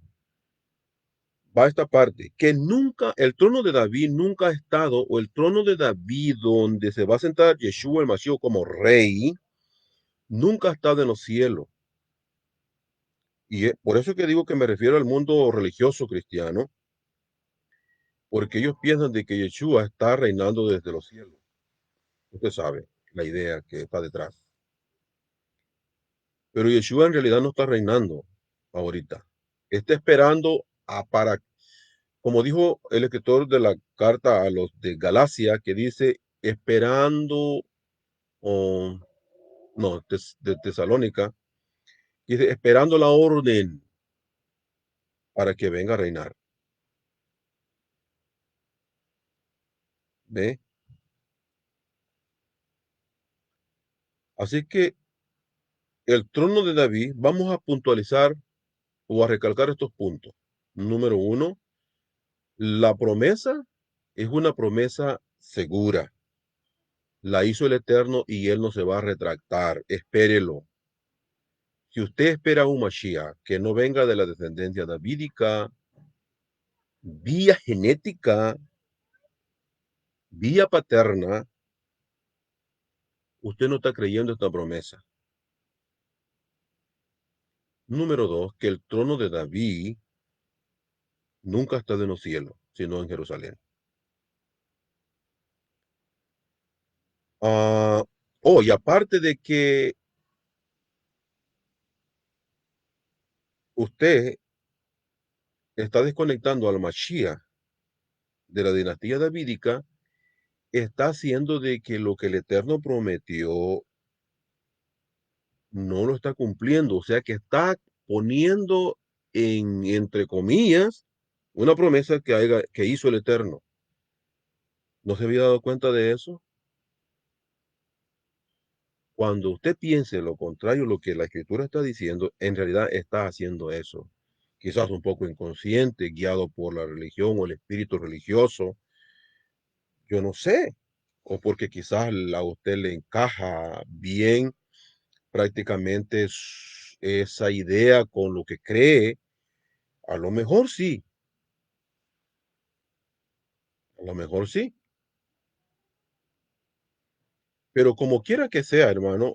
va esta parte, que nunca, el trono de David nunca ha estado, o el trono de David donde se va a sentar Yeshua el Mashiach como rey, nunca ha estado en los cielos. Y por eso que digo que me refiero al mundo religioso cristiano, porque ellos piensan de que Yeshua está reinando desde los cielos. Usted sabe la idea que está detrás. Pero Yeshua en realidad no está reinando ahorita. Está esperando como dijo el escritor de la carta a los de Galacia, que dice, esperando, o no, de Tesalónica, dice, esperando la orden para que venga a reinar. ¿Ve? Así que el trono de David, vamos a puntualizar o a recalcar estos puntos. Número uno, la promesa es una promesa segura. La hizo el Eterno y Él no se va a retractar. Espérelo. Si usted espera un Mashiach que no venga de la descendencia davídica, vía genética, vía paterna, usted no está creyendo esta promesa. Número dos, que el trono de David nunca está en los cielos, sino en Jerusalén. Ah, y aparte de que usted está desconectando al Mashiach de la dinastía davídica, está haciendo de que lo que el Eterno prometió no lo está cumpliendo. O sea que está poniendo entre comillas, una promesa que hizo el Eterno. ¿No se había dado cuenta de eso? Cuando usted piense lo contrario, lo que la escritura está diciendo, en realidad está haciendo eso. Quizás un poco inconsciente, guiado por la religión o el espíritu religioso, yo no sé. O porque quizás a usted le encaja bien prácticamente esa idea con lo que cree. A lo mejor sí, a lo mejor sí. Pero como quiera que sea, hermano,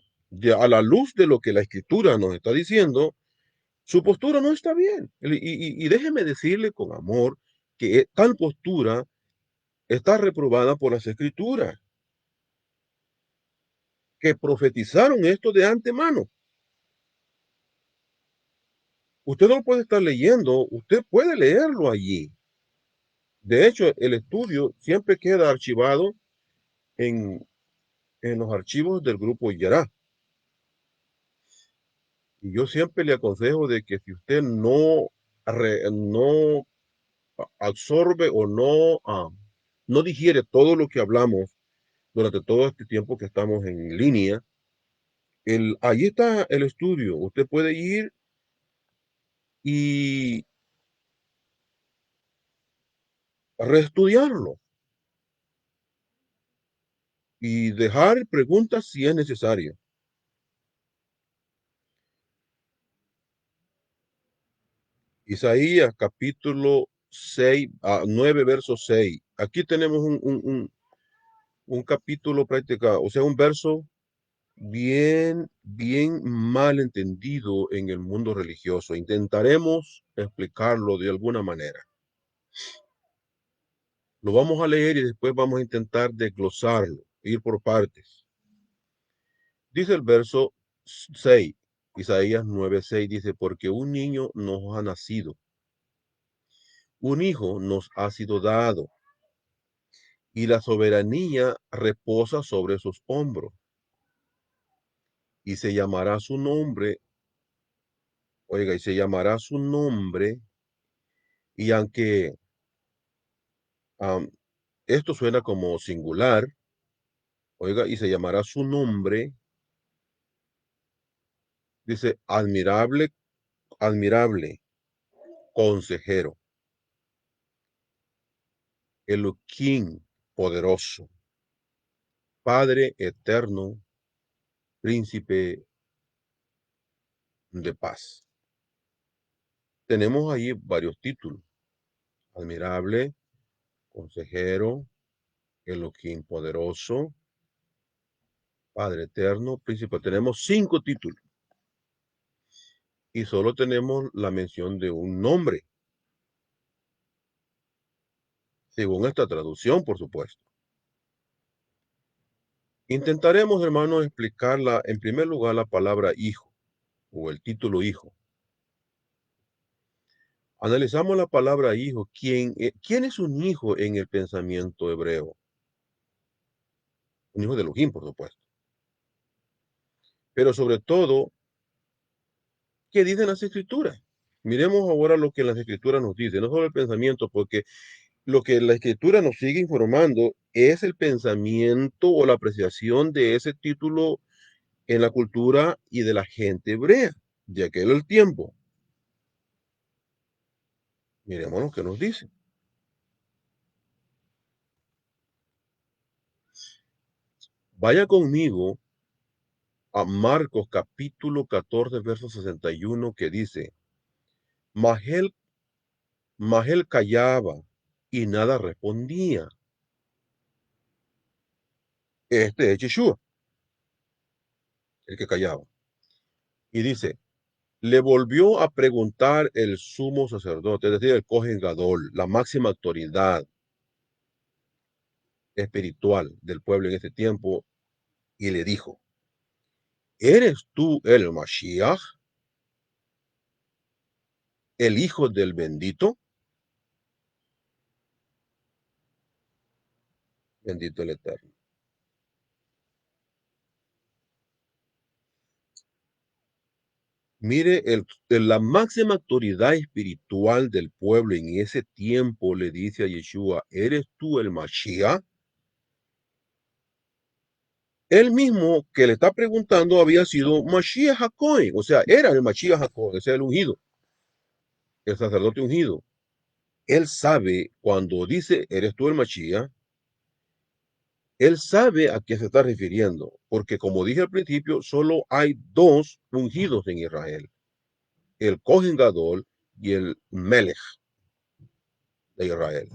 a la luz de lo que la escritura nos está diciendo, su postura no está bien. Y déjeme decirle con amor que tal postura está reprobada por las escrituras, que profetizaron esto de antemano. Usted no puede estar leyendo, usted puede leerlo allí. De hecho, el estudio siempre queda archivado en, en los archivos del grupo Yerá. Y yo siempre le aconsejo de que si usted no absorbe o no digiere todo lo que hablamos durante todo este tiempo que estamos en línea, ahí está el estudio. Usted puede ir y reestudiarlo y dejar preguntas si es necesario. Isaías capítulo 6, 9, verso 6. Aquí tenemos un capítulo práctica, o sea, un verso bien mal entendido en el mundo religioso. Intentaremos explicarlo de alguna manera. Lo vamos a leer y después vamos a intentar desglosarlo, ir por partes. Dice el verso 6, Isaías 9:6 dice, porque un niño nos ha nacido, un hijo nos ha sido dado, y la soberanía reposa sobre sus hombros, y se llamará su nombre, oiga, y se llamará su nombre, y aunque am, esto suena como singular, oiga, y se llamará su nombre, dice, admirable, admirable, consejero, Elohim poderoso, Padre eterno, príncipe de paz. Tenemos ahí varios títulos, admirable, consejero, Elohim poderoso, Padre eterno, príncipe. Tenemos 5 títulos y solo tenemos la mención de un nombre, según esta traducción, por supuesto. Intentaremos, hermanos, explicarla en primer lugar la palabra hijo o el título hijo. Analizamos la palabra hijo. ¿Quién es un hijo en el pensamiento hebreo? Un hijo de Elohim, por supuesto. Pero sobre todo, ¿qué dicen las escrituras? Miremos ahora lo que las escrituras nos dicen, no solo el pensamiento, porque lo que la escritura nos sigue informando es el pensamiento o la apreciación de ese título en la cultura y de la gente hebrea de aquel tiempo. Miremos lo que nos dice. Vaya conmigo a Marcos capítulo 14, verso 61, que dice, mas él callaba y nada respondía. Este es Yeshua, el que callaba. Y dice, le volvió a preguntar el sumo sacerdote, es decir, el Cohen Gadol, la máxima autoridad espiritual del pueblo en ese tiempo, y le dijo, ¿eres tú el Mashiach, el hijo del bendito? Bendito el Eterno. Mire, la máxima autoridad espiritual del pueblo en ese tiempo le dice a Yeshua, ¿eres tú el Mashiach? Él mismo que le está preguntando había sido Mashiach HaKohen, o sea, era el Mashiach HaKohen, ese es el ungido, el sacerdote ungido. Él sabe cuando dice, ¿eres tú el Mashiach? Él sabe a qué se está refiriendo, porque como dije al principio, solo hay dos ungidos en Israel, el Cohen Gadol y el Melech de Israel.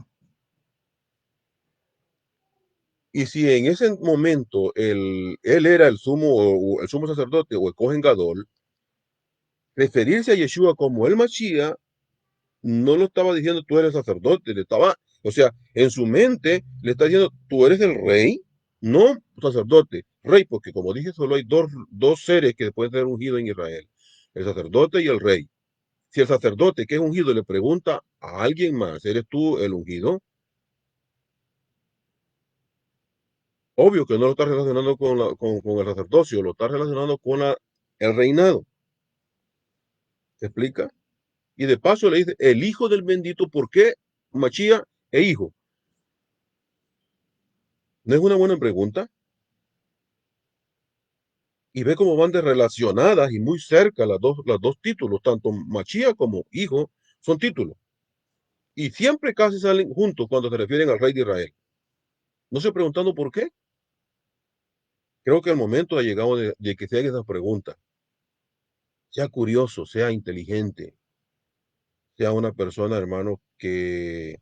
Y si en ese momento él era el sumo sacerdote o el Cohen Gadol, referirse a Yeshua como el Mashiach no lo estaba diciendo tú eres sacerdote, le estaba, o sea, en su mente le está diciendo tú eres el rey, no sacerdote, rey, porque como dije, solo hay dos seres que pueden ser ungidos en Israel, el sacerdote y el rey. Si el sacerdote que es ungido le pregunta a alguien más, ¿eres tú el ungido? Obvio que no lo está relacionando con el sacerdocio, lo está relacionando con el reinado. ¿Se explica? Y de paso le dice, el hijo del bendito, ¿por qué Machía e hijo? ¿No es una buena pregunta? Y ve cómo van de relacionadas y muy cerca las dos títulos, tanto Machía como hijo, son títulos. Y siempre casi salen juntos cuando se refieren al rey de Israel. No se preguntando por qué. Creo que el momento ha llegado de que se haga esa pregunta. Sea curioso, sea inteligente, sea una persona, hermano, que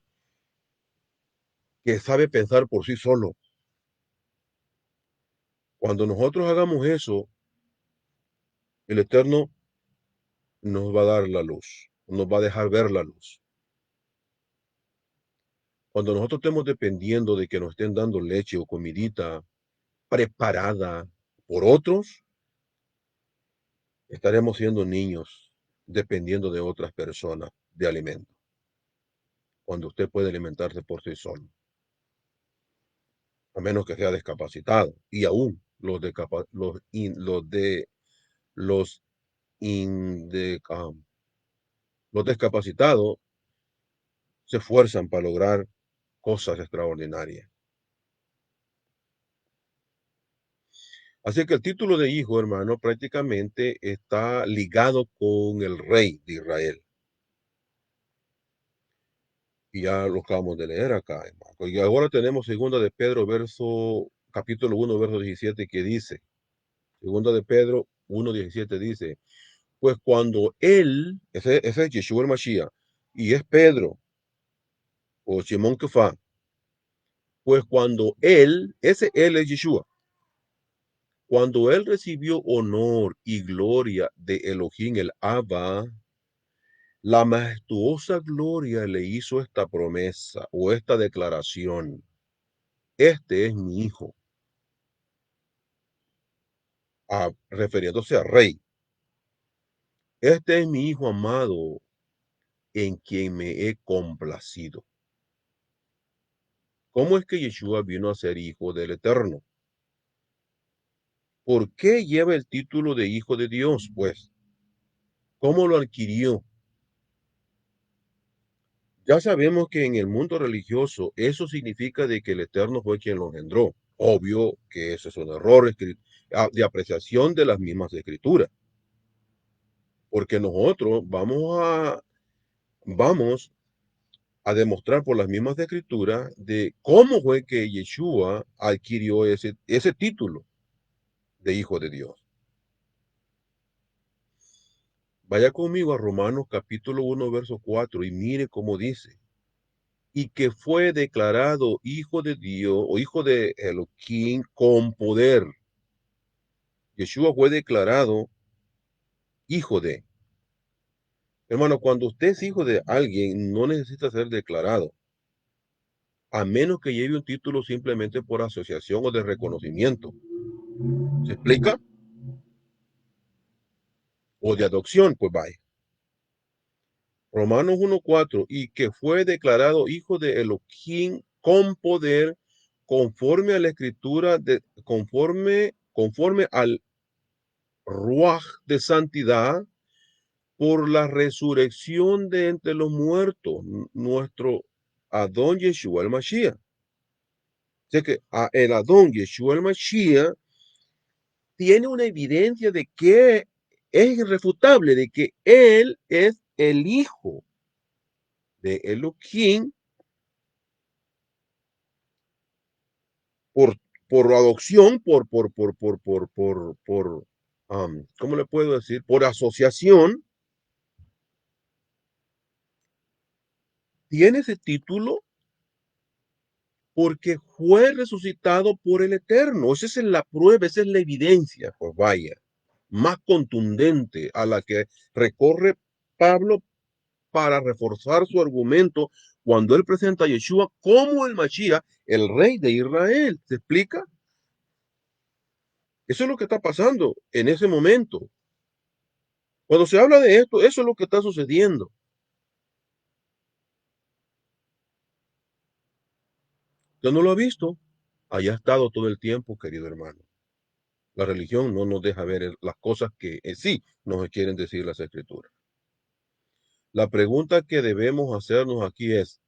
sabe pensar por sí solo. Cuando nosotros hagamos eso, el Eterno nos va a dar la luz, nos va a dejar ver la luz. Cuando nosotros estemos dependiendo de que nos estén dando leche o comidita preparada por otros, estaremos siendo niños dependiendo de otras personas de alimento, cuando usted puede alimentarse por sí solo, a menos que sea discapacitado. Y aún los, in- de, los discapacitados se esfuerzan para lograr cosas extraordinarias. Así que el título de hijo, hermano, prácticamente está ligado con el rey de Israel. Y ya lo acabamos de leer acá, hermano. Y ahora tenemos segunda de Pedro, capítulo 1, verso 17, que dice, segunda de Pedro 1:17 dice, pues cuando él, ese es Yeshua el Mashiach, y es Pedro, o Simón Kefá, pues cuando él es Yeshua, cuando él recibió honor y gloria de Elohim el Abba, la majestuosa gloria le hizo esta promesa o esta declaración. Este es mi hijo, refiriéndose al rey. Este es mi hijo amado en quien me he complacido. ¿Cómo es que Yeshua vino a ser hijo del Eterno? ¿Por qué lleva el título de hijo de Dios? Pues, ¿cómo lo adquirió? Ya sabemos que en el mundo religioso eso significa de que el Eterno fue quien lo engendró. Obvio que ese es un error de apreciación de las mismas escrituras, porque nosotros vamos a demostrar por las mismas escrituras de cómo fue que Yeshua adquirió ese título de hijo de Dios. Vaya conmigo a Romanos capítulo 1, verso 4 y mire cómo dice. Y que fue declarado hijo de Dios o hijo de Elohim con poder. Yeshua fue declarado hijo de. Hermano, cuando usted es hijo de alguien, no necesita ser declarado, a menos que lleve un título simplemente por asociación o de reconocimiento. ¿Se explica? O de adopción, pues vaya. Romanos 1:4, y que fue declarado hijo de Elohim con poder, conforme a la escritura, conforme al Ruaj de santidad, por la resurrección de entre los muertos, nuestro Adón Yeshua el Mashiach. O sea que el Adón Yeshua el Mashiach tiene una evidencia de que es irrefutable, de que él es el hijo de Elohim por, por adopción, ¿cómo le puedo decir? Por asociación, tiene ese título porque fue resucitado por el Eterno. Esa es la prueba, esa es la evidencia, pues vaya, más contundente a la que recorre Pablo para reforzar su argumento cuando él presenta a Yeshua como el Mashiach, el rey de Israel. ¿Se explica? Eso es lo que está pasando en ese momento. Cuando se habla de esto, eso es lo que está sucediendo. ¿Usted no lo ha visto? Allá ha estado todo el tiempo, querido hermano. La religión no nos deja ver las cosas que en sí nos quieren decir las escrituras. La pregunta que debemos hacernos aquí es,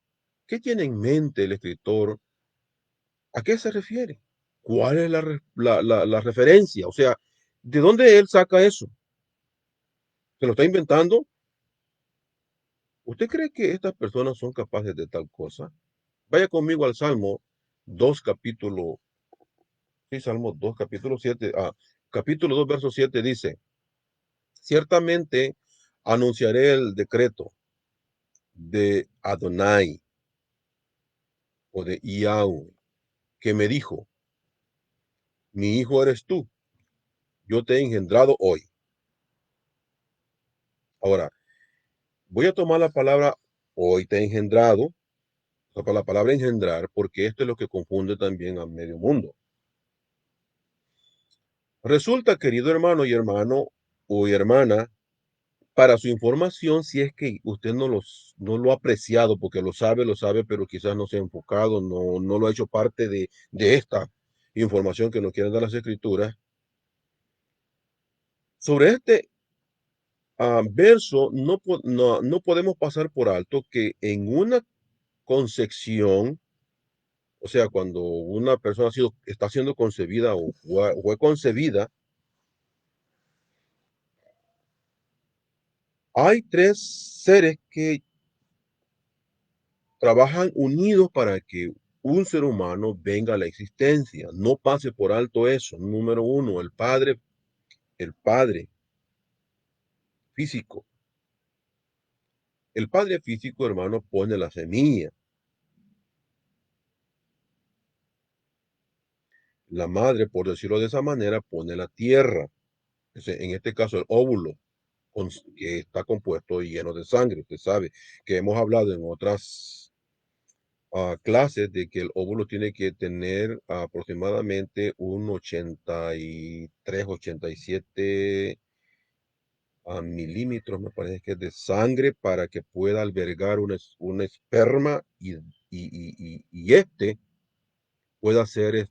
¿qué tiene en mente el escritor? ¿A qué se refiere? ¿Cuál es la referencia? O sea, ¿de dónde él saca eso? ¿Se lo está inventando? ¿Usted cree que estas personas son capaces de tal cosa? Vaya conmigo al Salmo 2, capítulo, sí, Salmo 2, capítulo 7, capítulo 2, verso 7 dice, ciertamente anunciaré el decreto de Adonai o de Yahweh, que me dijo, mi hijo eres tú, yo te he engendrado hoy. Ahora, voy a tomar la palabra hoy te he engendrado, o sea, la palabra engendrar, porque esto es lo que confunde también a medio mundo. Resulta, querido hermano y hermano o hermana, para su información, si es que usted no lo ha apreciado, porque lo sabe, pero quizás no se ha enfocado, no lo ha hecho parte de esta información que nos quieren dar las escrituras. Sobre este verso, no podemos pasar por alto que en una concepción, o sea, cuando una persona está siendo concebida o fue concebida, hay tres seres que trabajan unidos para que un ser humano venga a la existencia. No pase por alto eso. Número uno, el padre físico. El padre físico, hermano, pone la semilla. La madre, por decirlo de esa manera, pone la tierra. En este caso, el óvulo, que está compuesto y lleno de sangre. Usted sabe que hemos hablado en otras clases de que el óvulo tiene que tener aproximadamente un 83, 87 milímetros, me parece que es de sangre para que pueda albergar un esperma y este pueda ser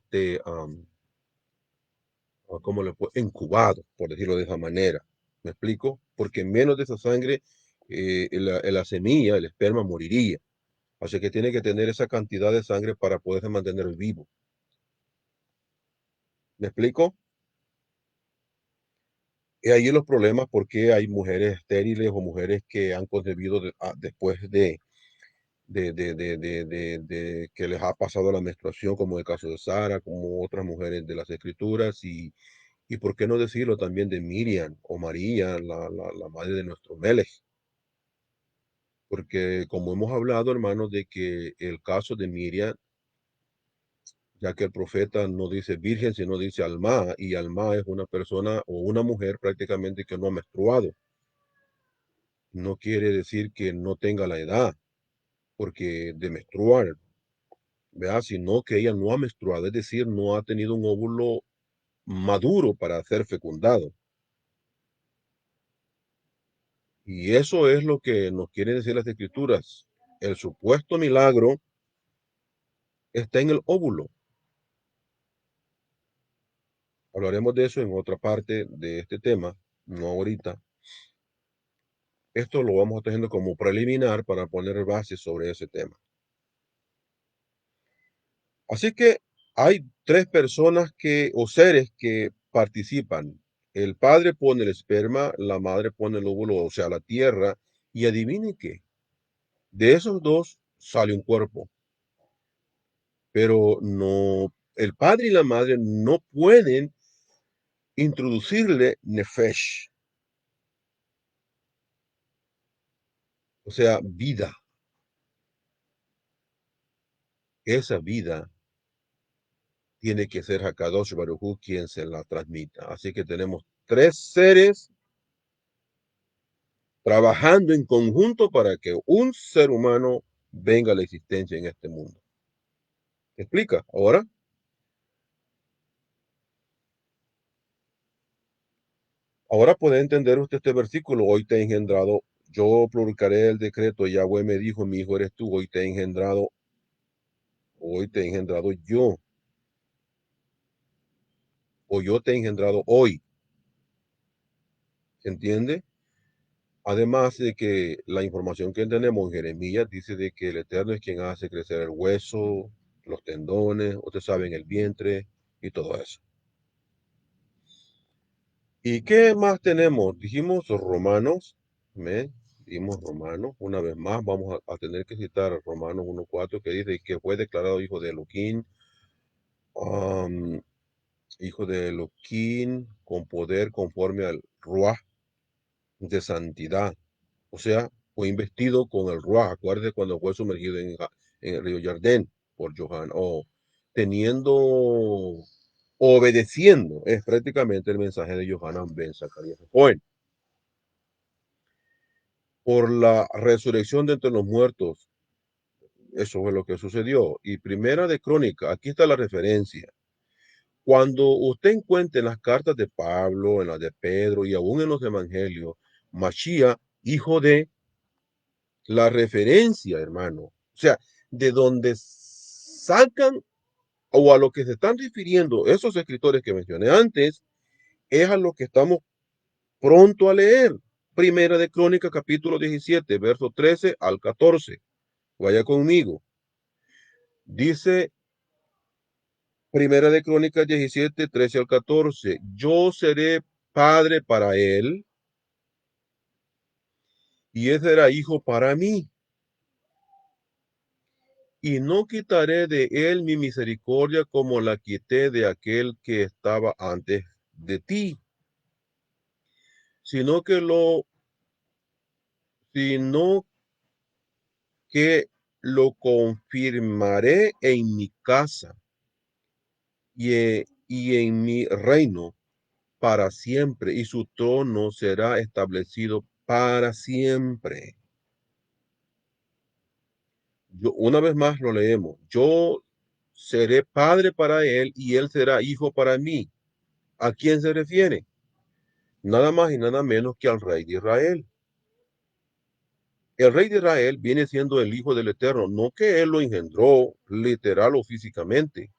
¿cómo incubado, por decirlo de esa manera. ¿Me explico? Porque menos de esa sangre, la semilla, el esperma moriría. Así que tiene que tener esa cantidad de sangre para poderse mantener vivo. ¿Me explico? Y ahí los problemas porque hay mujeres estériles o mujeres que han concebido después de que les ha pasado la menstruación, como el caso de Sara, como otras mujeres de las escrituras, Y por qué no decirlo también de Miriam o María, la madre de nuestro Melech. Porque como hemos hablado, hermanos, de que el caso de Miriam, ya que el profeta no dice virgen, sino dice alma, y alma es una persona o una mujer prácticamente que no ha menstruado. No quiere decir que no tenga la edad, porque de menstruar, ¿verdad? Sino que ella no ha menstruado, es decir, no ha tenido un óvulo maduro para ser fecundado. Y eso es lo que nos quieren decir las escrituras. El supuesto milagro está en el óvulo. Hablaremos de eso en otra parte de este tema, no ahorita. Esto lo vamos a tener como preliminar para poner bases sobre ese tema. Así que hay tres personas o seres que participan. El padre pone el esperma, la madre pone el óvulo, o sea, la tierra, y adivinen qué, de esos dos sale un cuerpo, pero no, el padre y la madre no pueden introducirle nefesh, o sea, vida. Esa vida tiene que ser Hakadosh Baruj Hu quien se la transmita. Así que tenemos tres seres trabajando en conjunto para que un ser humano venga a la existencia en este mundo. ¿Me explica? Ahora puede entender usted este versículo. Hoy te he engendrado, yo publicaré el decreto. Yahweh me dijo, mi hijo eres tú. Hoy te he engendrado yo. O yo te he engendrado hoy. ¿Se entiende? Además de que la información que tenemos en Jeremías dice de que el Eterno es quien hace crecer el hueso, los tendones, usted sabe, en el vientre y todo eso. ¿Y qué más tenemos? Dijimos Romanos, ¿me? Dijimos Romanos, una vez más vamos a tener que citar Romanos 1.4 que dice que fue declarado um, hijo de Elohim con poder conforme al Ruach de santidad. O sea, fue investido con el Ruach. Acuérdate cuando fue sumergido en el río Jardén por Johan. O teniendo, obedeciendo, es prácticamente el mensaje de Johanan Ben Zacarías Cohen. Por la resurrección de entre los muertos, eso fue lo que sucedió. Y primera de Crónica, aquí está la referencia. Cuando usted encuentre en las cartas de Pablo, en las de Pedro y aún en los evangelios, Mashiach, hijo de la referencia, hermano. O sea, de donde sacan o a lo que se están refiriendo esos escritores que mencioné antes, es a lo que estamos pronto a leer. Primera de Crónica, capítulo 17, verso 13 al 14. Vaya conmigo. Dice Primera de Crónicas 17, 13 al 14. Yo seré padre para él y él será hijo para mí. Y no quitaré de él mi misericordia como la quité de aquel que estaba antes de ti, sino que sino que lo confirmaré en mi casa y en mi reino para siempre, y su trono será establecido para siempre. Una vez más lo leemos. Yo seré padre para él y él será hijo para mí. ¿A quién se refiere? Nada más y nada menos que al rey de Israel. El rey de Israel viene siendo el hijo del Eterno, no que él lo engendró literal o físicamente,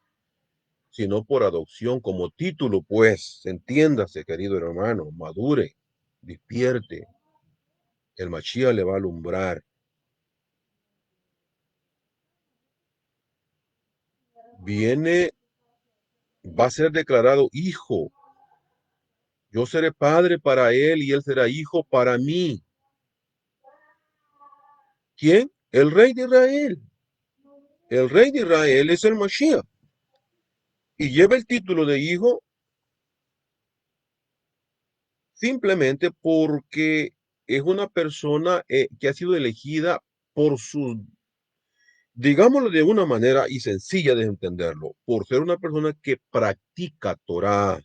sino por adopción como título, pues, entiéndase, querido hermano, madure, despierte, el Mashiach le va a alumbrar, viene, va a ser declarado hijo, yo seré padre para él y él será hijo para mí. ¿Quién? El rey de Israel. El rey de Israel es el Mashiach y lleva el título de hijo simplemente porque es una persona que ha sido elegida por sus, digámoslo de una manera y sencilla de entenderlo, por ser una persona que practica Torah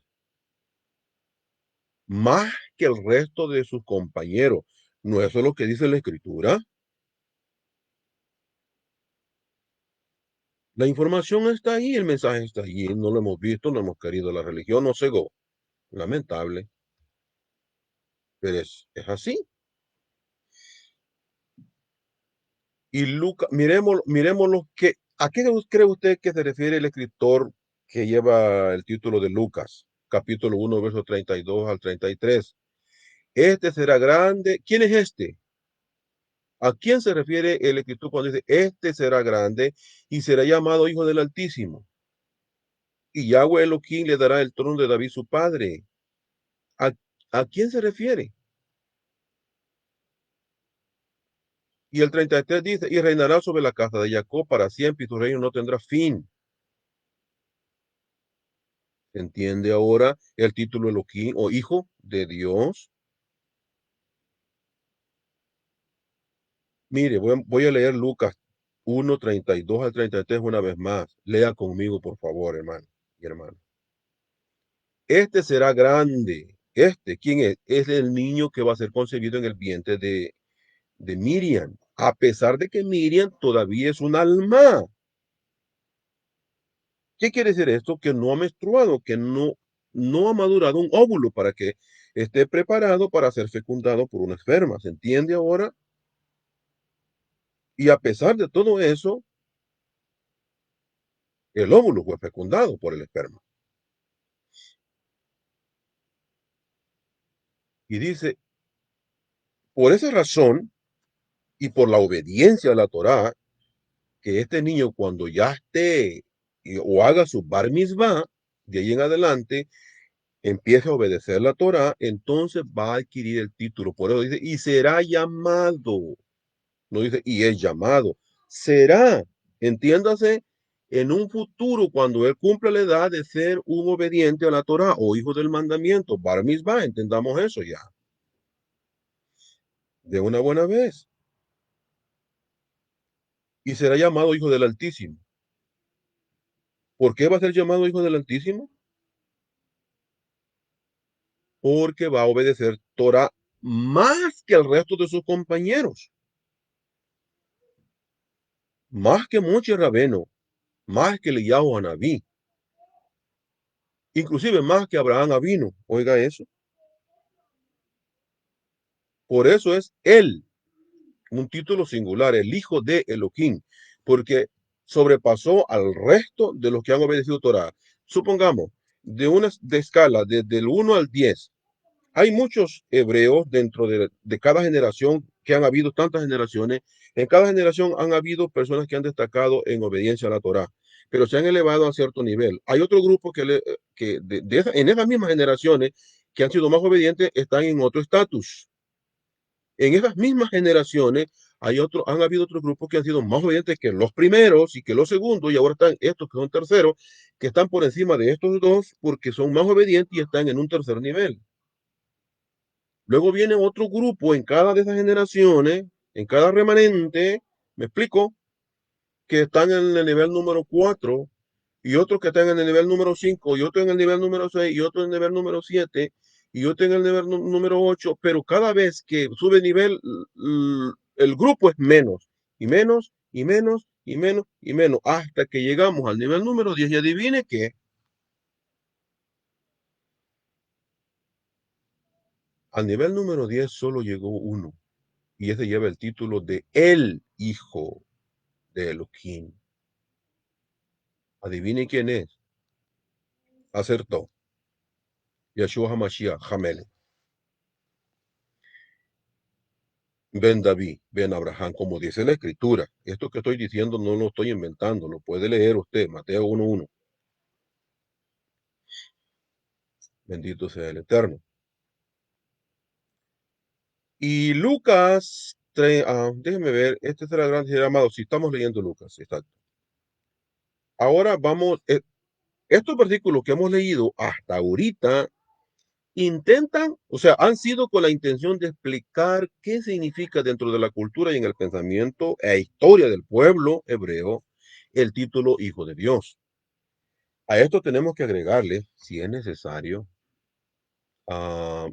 más que el resto de sus compañeros. ¿No eso es lo que dice la Escritura? La información está ahí, el mensaje está allí, no lo hemos visto, no hemos querido, la religión nos cegó. Lamentable, pero es así. Y Lucas, miremos lo que, ¿a qué cree usted que se refiere el escritor que lleva el título de Lucas, capítulo 1, versos 32 al 33? Este será grande. ¿Quién es este? ¿A quién se refiere el escritor cuando dice, este será grande y será llamado Hijo del Altísimo? Y Yahweh Elohim le dará el trono de David su padre. ¿A, a quién se refiere? Y el 33 dice, y reinará sobre la casa de Jacob para siempre y su reino no tendrá fin. ¿Se entiende ahora el título Elohim o Hijo de Dios? Mire, voy a leer Lucas 1, 32 al 33 una vez más. Lea conmigo, por favor, hermano y hermano. Este será grande. ¿Quién es? Es el niño que va a ser concebido en el vientre de Miriam. A pesar de que Miriam todavía es un alma. ¿Qué quiere decir esto? Que no ha menstruado, que no ha madurado un óvulo para que esté preparado para ser fecundado por una esperma. ¿Se entiende ahora? Y a pesar de todo eso, el óvulo fue fecundado por el esperma. Y dice, por esa razón y por la obediencia a la Torá, que este niño cuando ya esté o haga su bar mitzvah, de ahí en adelante, empiece a obedecer la Torá, entonces va a adquirir el título. Por eso dice, y será llamado. No dice, y es llamado. Será, entiéndase, en un futuro, cuando él cumpla la edad de ser un obediente a la Torá o hijo del mandamiento, bar mitzvah, entendamos eso ya, de una buena vez. Y será llamado hijo del Altísimo. ¿Por qué va a ser llamado hijo del Altísimo? Porque va a obedecer Torah más que el resto de sus compañeros, más que Moche Rabeno, más que Eliyahu Anabí, inclusive más que Abraham Avino. Oiga eso. Por eso es él, un título singular, el hijo de Elohim, porque sobrepasó al resto de los que han obedecido Torah. Supongamos, de escala desde el 1 al 10, hay muchos hebreos dentro de cada generación, que han habido tantas generaciones. En cada generación han habido personas que han destacado en obediencia a la Torá, pero se han elevado a cierto nivel. Hay otro grupo en esas mismas generaciones que han sido más obedientes, están en otro estatus. En esas mismas generaciones han habido otros grupos que han sido más obedientes que los primeros y que los segundos, y ahora están estos que son terceros, que están por encima de estos dos porque son más obedientes y están en un tercer nivel. Luego viene otro grupo en cada de esas generaciones, en cada remanente, me explico, que están en el nivel número 4 y otros que están en el nivel número 5 y otros en el nivel número 6 y otros en el nivel número 7 y otros en el nivel número 8, pero cada vez que sube nivel, el grupo es menos y menos y menos y menos y menos, hasta que llegamos al nivel número 10 y adivine que al nivel número 10 solo llegó uno y ese lleva el título de el Hijo de Elohim. Adivine quién es. Acertó. Yeshua HaMashiach, Hamel. Ben David, Ben Abraham, como dice la escritura. Esto que estoy diciendo no lo estoy inventando, lo puede leer usted, Mateo 1:1. Bendito sea el Eterno. Y Lucas, déjeme ver, este será grande, será amado. Si estamos leyendo Lucas, exacto. Ahora vamos, estos versículos que hemos leído hasta ahorita intentan, o sea, han sido con la intención de explicar qué significa dentro de la cultura y en el pensamiento e historia del pueblo hebreo el título Hijo de Dios. A esto tenemos que agregarle, si es necesario, ah,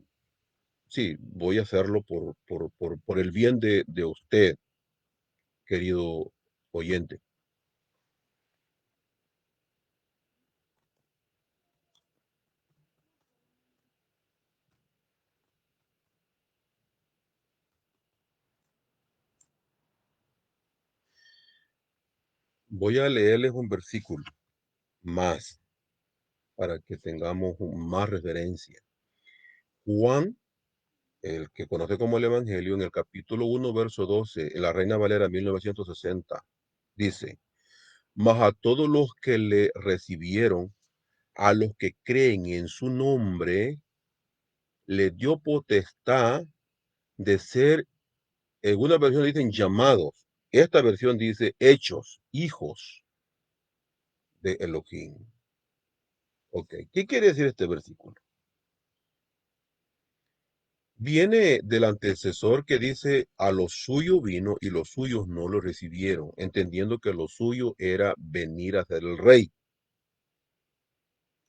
sí, voy a hacerlo por el bien de usted, querido oyente. Voy a leerles un versículo más para que tengamos más referencia. Juan, el que conoce como el Evangelio, en el capítulo 1, verso 12, en la Reina Valera 1960, dice, mas a todos los que le recibieron, a los que creen en su nombre, le dio potestad de ser, en una versión dicen llamados, esta versión dice hechos, hijos de Elohim. Ok, ¿qué quiere decir este versículo? Viene del antecesor que dice, a lo suyo vino y los suyos no lo recibieron, entendiendo que lo suyo era venir a ser el rey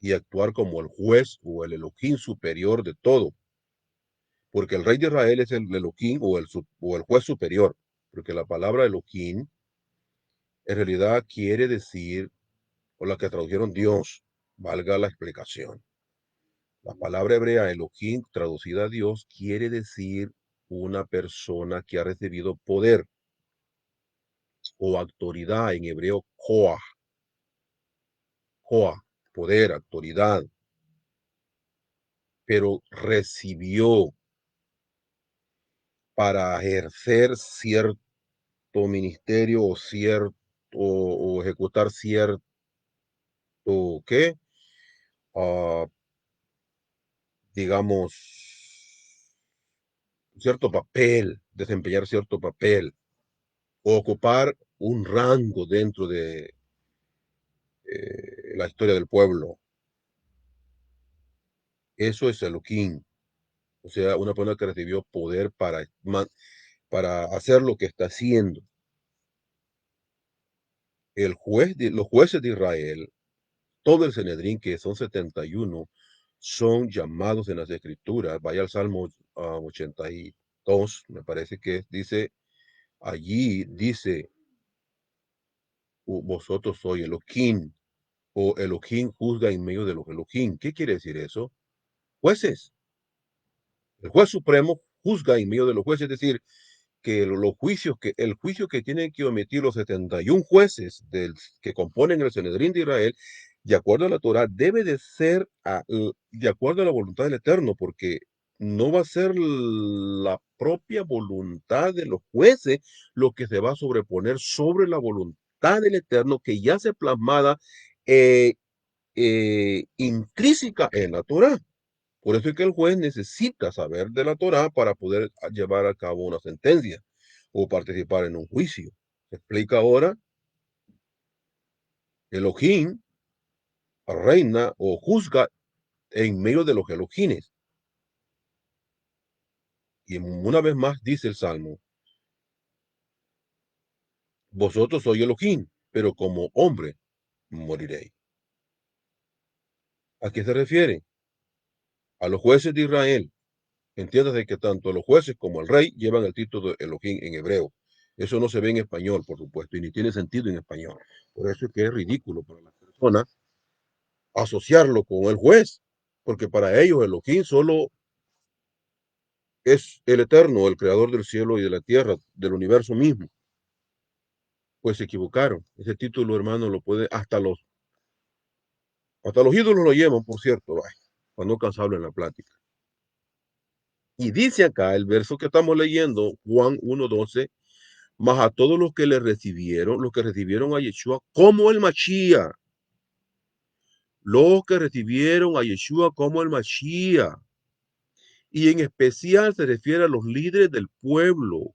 y actuar como el juez o el Elohim superior de todo, porque el rey de Israel es el Elohim o el juez superior, porque la palabra Elohim en realidad quiere decir, o la que tradujeron Dios, valga la explicación. La palabra hebrea Elohim, traducida a Dios, quiere decir una persona que ha recibido poder o autoridad, en hebreo, koah, poder, autoridad, pero recibió para ejercer cierto ministerio o cierto o ejecutar cierto, ¿qué? Ah, digamos, cierto papel, desempeñar cierto papel, o ocupar un rango dentro de la historia del pueblo. Eso es Elohim. O sea, una persona que recibió poder para hacer lo que está haciendo. Los jueces de Israel, todo el Sanedrín, que son 71, son llamados en las escrituras. Vaya al Salmo 82, me parece que dice, allí dice, Vosotros sois Elohim, o Elohim juzga en medio de los Elohim". ¿Qué quiere decir eso? Jueces. El juez supremo juzga en medio de los jueces, es decir, que el juicio que tienen que omitir los 71 jueces que componen el Sanedrín de Israel, de acuerdo a la Torah, debe de ser de acuerdo a la voluntad del Eterno, porque no va a ser la propia voluntad de los jueces lo que se va a sobreponer sobre la voluntad del Eterno que ya se plasmada eh, intrínseca en la Torah. Por eso es que el juez necesita saber de la Torá para poder llevar a cabo una sentencia o participar en un juicio. Se explica ahora, Elohim reina o juzga en medio de los Elohines. Y una vez más dice el Salmo, vosotros sois Elohim, pero como hombre moriréis. ¿A qué se refiere? A los jueces de Israel. Entiéndase que tanto los jueces como el rey llevan el título de Elohim en hebreo. Eso no se ve en español, por supuesto, y ni tiene sentido en español. Por eso es que es ridículo para las personas asociarlo con el juez, porque para ellos Elohim solo es el eterno, el creador del cielo y de la tierra, del universo mismo. Pues se equivocaron. Ese título, hermano, lo puede, hasta los ídolos lo llevan, por cierto, vaya, para no cansarlo en la plática. Y dice acá el verso que estamos leyendo, Juan 1:12, mas a todos los que le recibieron, los que recibieron a Yeshua como el Mashiach, los que recibieron a Yeshua como el Mashiach, y en especial se refiere a los líderes del pueblo.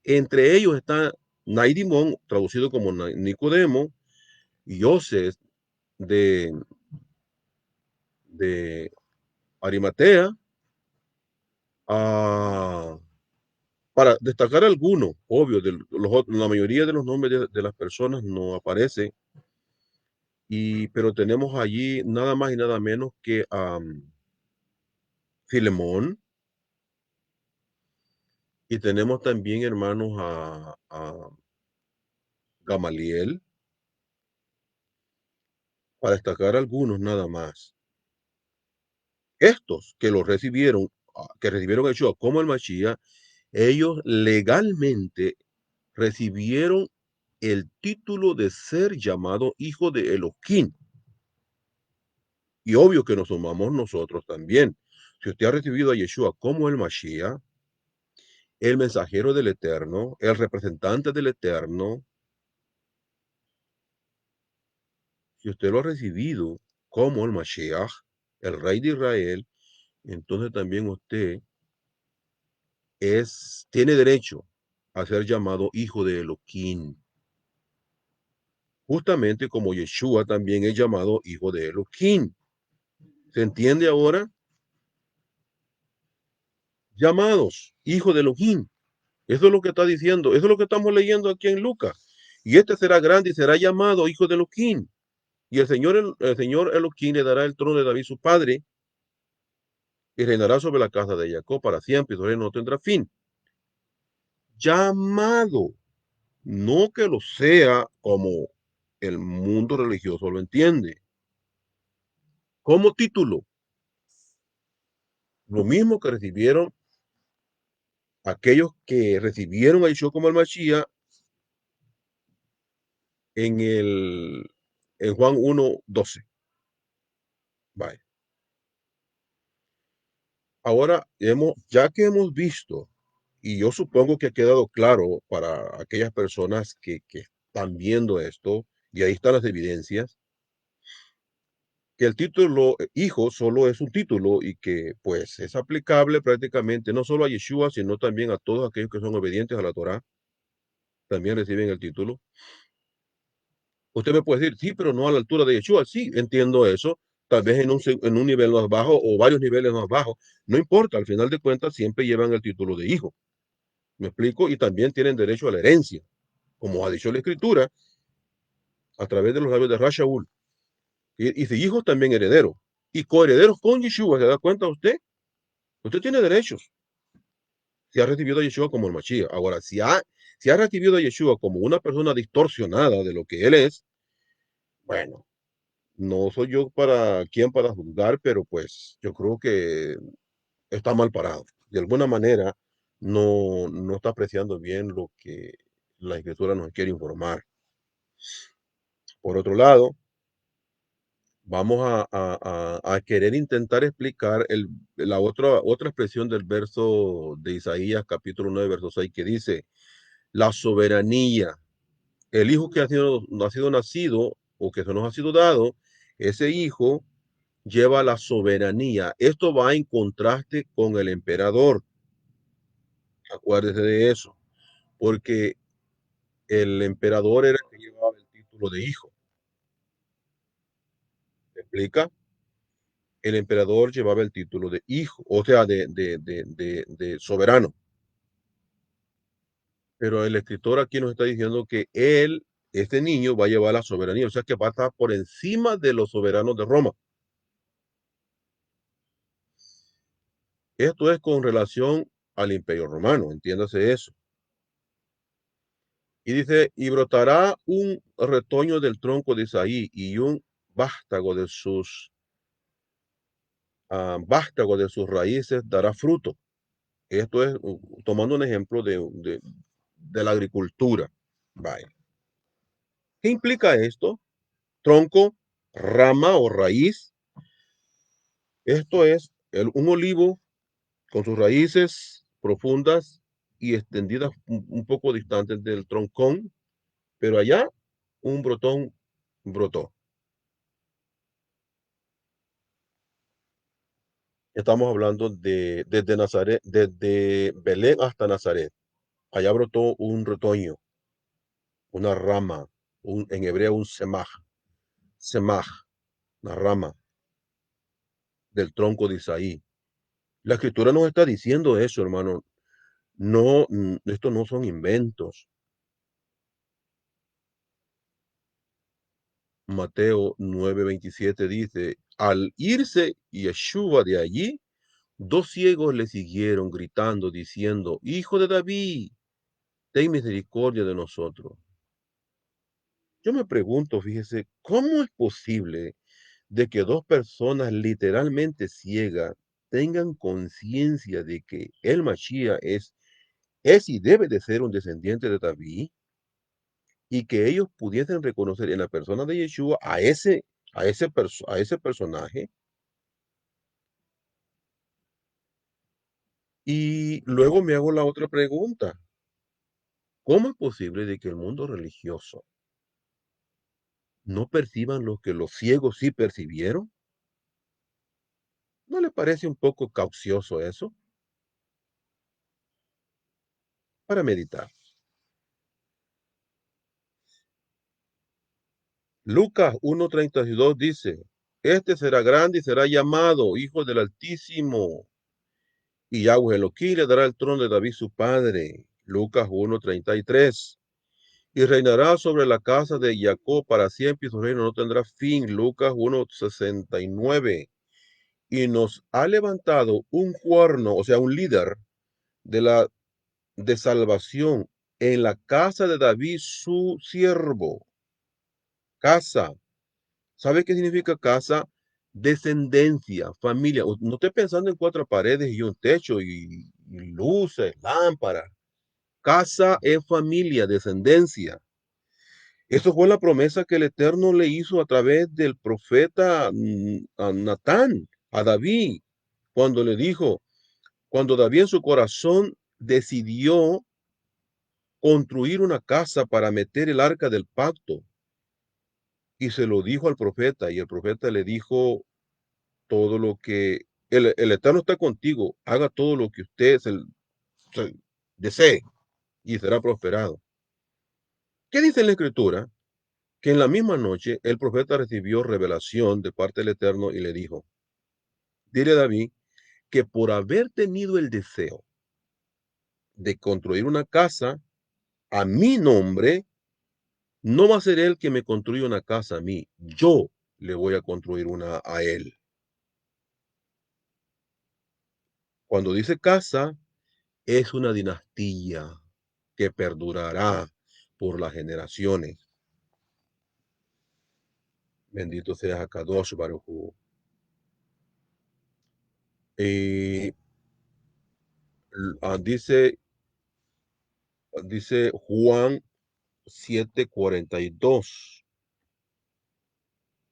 Entre ellos está Naidimón, traducido como Nicodemo, y José de Arimatea, ah, para destacar algunos, obvio, la mayoría de los nombres de las personas no aparece, pero tenemos allí nada más y nada menos que Filemón, y tenemos también, hermanos, a Gamaliel, para destacar algunos nada más. Estos que lo recibieron, que recibieron a Yeshua como el Mashiach, ellos legalmente recibieron el título de ser llamado hijo de Elohim. Y obvio que nos sumamos nosotros también. Si usted ha recibido a Yeshua como el Mashiach, el mensajero del Eterno, el representante del Eterno, si usted lo ha recibido como el Mashiach, el Rey de Israel, entonces también usted tiene derecho a ser llamado hijo de Elohim. Justamente como Yeshua también es llamado hijo de Elohim. ¿Se entiende ahora? Llamados hijo de Elohim. Eso es lo que está diciendo. Eso es lo que estamos leyendo aquí en Lucas. Y este será grande y será llamado hijo de Elohim. Y el Señor Elohim le dará el trono de David su padre y reinará sobre la casa de Jacob para siempre y su reino no tendrá fin. Llamado. No que lo sea como el mundo religioso lo entiende. Como título. Lo mismo que recibieron aquellos que recibieron a Yeshua como el Mashiach en en Juan 1:12. Vale. Ahora, ya que hemos visto, y yo supongo que ha quedado claro para aquellas personas que están viendo esto, y ahí están las evidencias, que el título hijo solo es un título y que pues es aplicable prácticamente no solo a Yeshua, sino también a todos aquellos que son obedientes a la Torá, también reciben el título. Usted me puede decir, sí, pero no a la altura de Yeshua. Sí, entiendo eso. Tal vez en un nivel más bajo o varios niveles más bajos. No importa, al final de cuentas siempre llevan el título de hijo. ¿Me explico? Y también tienen derecho a la herencia, como ha dicho la Escritura, a través de los labios de Rashaul. Y si hijos también herederos. Y coherederos con Yeshua, ¿se da cuenta usted? Usted tiene derechos si ha recibido a Yeshua como el Mashiach. Ahora, si ha recibido a Yeshua como una persona distorsionada de lo que él es, bueno, no soy yo para juzgar, pero pues yo creo que está mal parado. De alguna manera no está apreciando bien lo que la escritura nos quiere informar. Por otro lado, vamos a querer intentar explicar la otra expresión del verso de Isaías capítulo 9, verso 6, que dice, la soberanía, el hijo que ha sido nacido o que se nos ha sido dado, ese hijo lleva la soberanía. Esto va en contraste con el emperador. Acuérdese de eso, porque el emperador era el que llevaba el título de hijo. ¿Me explica? El emperador llevaba el título de hijo, o sea, de soberano. Pero el escritor aquí nos está diciendo que este niño, va a llevar la soberanía, o sea que va a estar por encima de los soberanos de Roma. Esto es con relación al imperio romano, entiéndase eso. Y dice, y brotará un retoño del tronco de Isaí y un vástago vástago de sus raíces dará fruto. Esto es tomando un ejemplo de la agricultura. Vaya. ¿Qué implica esto? Tronco, rama o raíz. Esto es un olivo con sus raíces profundas y extendidas un poco distantes del troncón, pero allá un brotón brotó. Estamos hablando desde Nazaret, desde Belén hasta Nazaret. Allá brotó un retoño, una rama, en hebreo un semaj, semaj, una rama. del tronco de Isaí. La escritura nos está diciendo eso, hermano. No, esto no son inventos. Mateo 9:27 dice, al irse Yeshua de allí, dos ciegos le siguieron gritando, diciendo, Hijo de David, ten misericordia de nosotros. Yo me pregunto, fíjese, ¿cómo es posible de que dos personas literalmente ciegas tengan conciencia de que el Mashiach es y debe de ser un descendiente de David, y que ellos pudiesen reconocer en la persona de Yeshua a ese personaje? Y luego me hago la otra pregunta. ¿Cómo es posible de que el mundo religioso no perciban lo que los ciegos sí percibieron? ¿No le parece un poco caucioso eso? Para meditar. Lucas 1:32 dice, este será grande y será llamado Hijo del Altísimo, y Yahweh Elohim le dará el trono de David su padre. Lucas 1:33. Y reinará sobre la casa de Jacob para siempre y su reino no tendrá fin. Lucas 1:69. Y nos ha levantado un cuerno, o sea, un líder de la de salvación en la casa de David, su siervo. Casa. ¿Sabe qué significa casa? Descendencia, familia. No esté pensando en cuatro paredes y un techo y luces, lámparas. Casa es familia, descendencia. Eso fue la promesa que el Eterno le hizo a través del profeta a Natán, a David, cuando le dijo, cuando David en su corazón decidió construir una casa para meter el arca del pacto, y se lo dijo al profeta, y el profeta le dijo todo lo que el Eterno está contigo, haga todo lo que usted se desee y será prosperado. ¿Qué dice en la Escritura? Que en la misma noche el profeta recibió revelación de parte del Eterno y le dijo, dile a David que por haber tenido el deseo de construir una casa a mi nombre, no va a ser él que me construya una casa a mí, yo le voy a construir una a él. Cuando dice casa, es una dinastía que perdurará por las generaciones. Bendito sea Kadosh Baruj Hu. Y dice, dice Juan 7:42.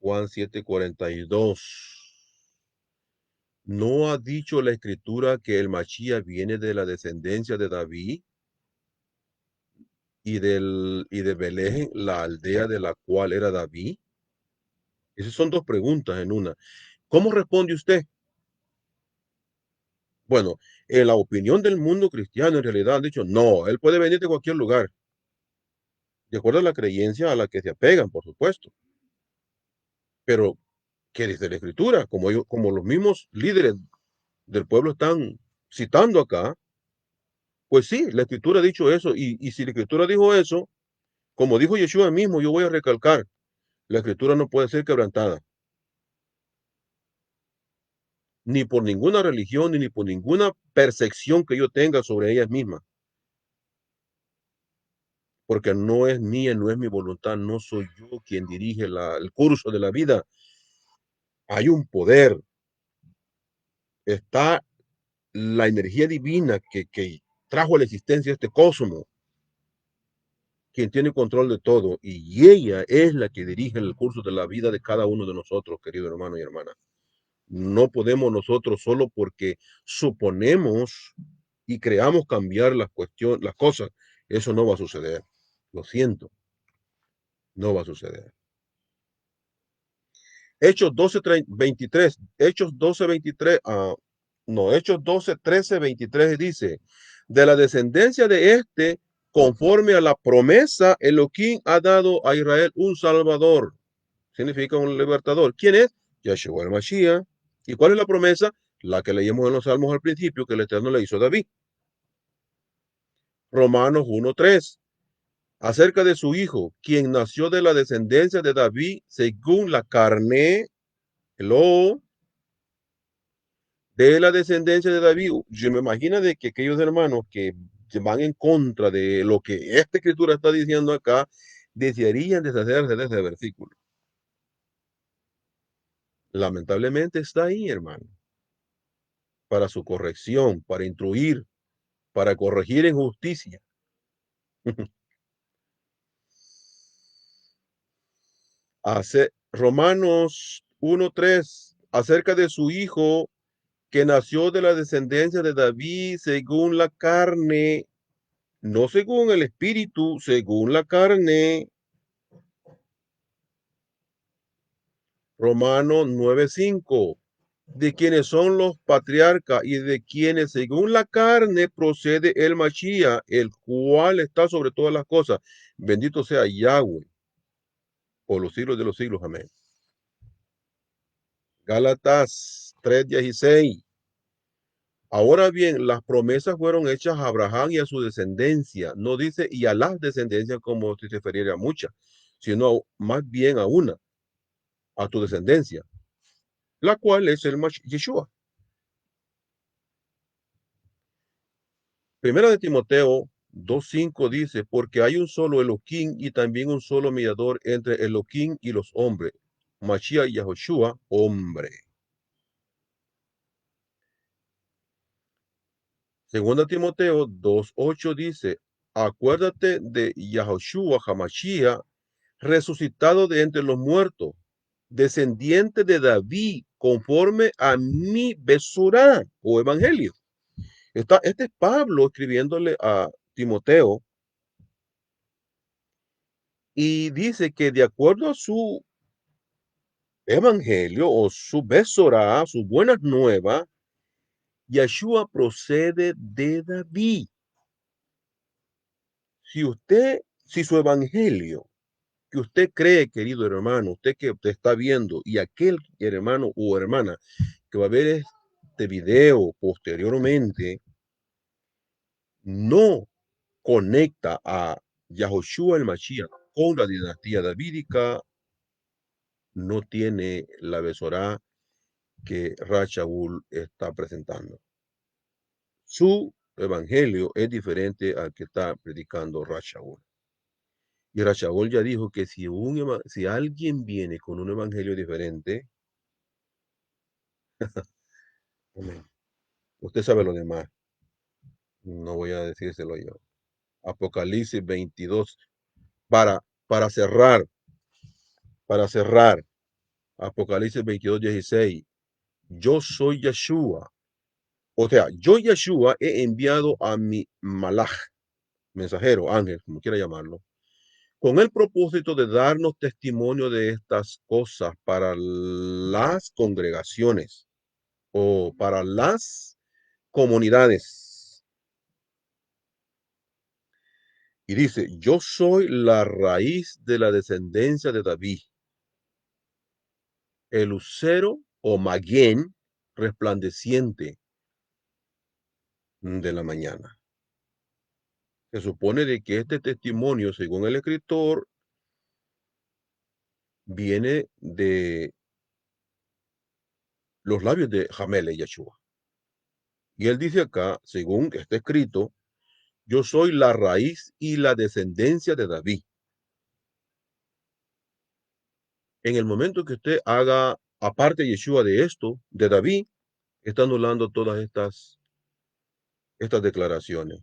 Juan 7:42. ¿No ha dicho la escritura que el Mashiach viene de la descendencia de David y de Belén, la aldea de la cual era David? Esas son dos preguntas en una. ¿Cómo responde usted? Bueno, en la opinión del mundo cristiano, en realidad han dicho, no, él puede venir de cualquier lugar, de acuerdo a la creencia a la que se apegan, por supuesto. Pero, ¿qué dice la escritura? Como los mismos líderes del pueblo están citando acá, pues sí, la escritura ha dicho eso, y si la escritura dijo eso, como dijo Yeshua mismo, yo voy a recalcar, la escritura no puede ser quebrantada, ni por ninguna religión, ni por ninguna percepción que yo tenga sobre ellas mismas, porque no es mía, no es mi voluntad, no soy yo quien dirige el curso de la vida. Hay un poder, está la energía divina que trajo a la existencia este cosmos, quien tiene control de todo, y ella es la que dirige el curso de la vida de cada uno de nosotros, querido hermano y hermana. No podemos nosotros solo porque suponemos y creamos cambiar las cosas. Eso no va a suceder. Lo siento, no va a suceder. Hechos 12, 23, Hechos 12, 23, no, Hechos 12, 13, 23 dice, de la descendencia de este, conforme a la promesa, Elohim ha dado a Israel un salvador. Significa un libertador. ¿Quién es? Yeshua el Mashiach. ¿Y cuál es la promesa? La que leímos en los Salmos al principio, que el Eterno le hizo a David. Romanos 1:3, acerca de su hijo, quien nació de la descendencia de David según la carne, hello, de la descendencia de David. Yo me imagino de que aquellos hermanos que van en contra de lo que esta escritura está diciendo acá, desearían deshacerse de ese versículo. Lamentablemente está ahí, hermano, para su corrección, para instruir, para corregir en justicia. Romanos 1:3, acerca de su hijo que nació de la descendencia de David según la carne, no según el espíritu, según la carne. Romanos 9:5, de quienes son los patriarcas y de quienes según la carne procede el Machía, el cual está sobre todas las cosas. Bendito sea Yahweh por los siglos de los siglos. Amén. Gálatas 3:16. Ahora bien, las promesas fueron hechas a Abraham y a su descendencia. No dice y a las descendencias como si se refiriera a muchas, sino más bien a una, a tu descendencia, la cual es el Yeshua. Primera de Timoteo 2:5 dice, porque hay un solo Elohim y también un solo mediador entre Elohim y los hombres, Mashiach y Yahushua, hombre. Segunda Timoteo 2:8 dice, acuérdate de Yahushua Hamashiach, resucitado de entre los muertos, descendiente de David, conforme a mi Besorá o evangelio. Este es Pablo escribiéndole a Timoteo y dice que de acuerdo a su evangelio o su Besorá, sus buenas nuevas, Yeshua procede de David. Si su evangelio que usted cree, querido hermano, usted que te está viendo y aquel hermano o hermana que va a ver este video posteriormente, no conecta a Yahushua el Mashiach con la dinastía davídica, no tiene la Besorá que Rachaul está presentando. Su evangelio es diferente al que está predicando Rachaul. Y Rachaul ya dijo que si alguien viene con un evangelio diferente, amén, usted sabe lo demás. No voy a decírselo yo. Apocalipsis 22. Para cerrar, para cerrar. Apocalipsis 22:16. Yo soy Yeshua. O sea, yo Yeshua he enviado a mi malach, mensajero, ángel, como quiera llamarlo, con el propósito de darnos testimonio de estas cosas para las congregaciones o para las comunidades. Y dice, yo soy la raíz de la descendencia de David, el lucero o maguen resplandeciente de la mañana. Se supone de que este testimonio, según el escritor, viene de los labios de Jamel y Yeshua. Y él dice acá, según está escrito, yo soy la raíz y la descendencia de David. En el momento que usted haga aparte Yeshua de esto, de David, está anulando todas estas declaraciones.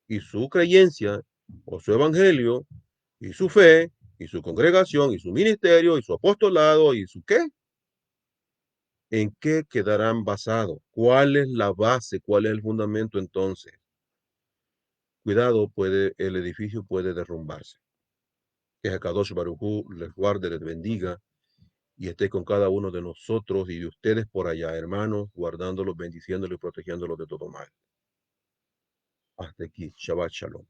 Y su creencia, o su evangelio, y su fe, y su congregación, y su ministerio, y su apostolado, y su qué, ¿en qué quedarán basados? ¿Cuál es la base? ¿Cuál es el fundamento entonces? Cuidado, el edificio puede derrumbarse. Que Hakadosh Baruj Hu les guarde, les bendiga y esté con cada uno de nosotros y de ustedes por allá, hermanos, guardándolos, bendiciéndolos y protegiéndolos de todo mal. Hasta aquí. Shabbat Shalom.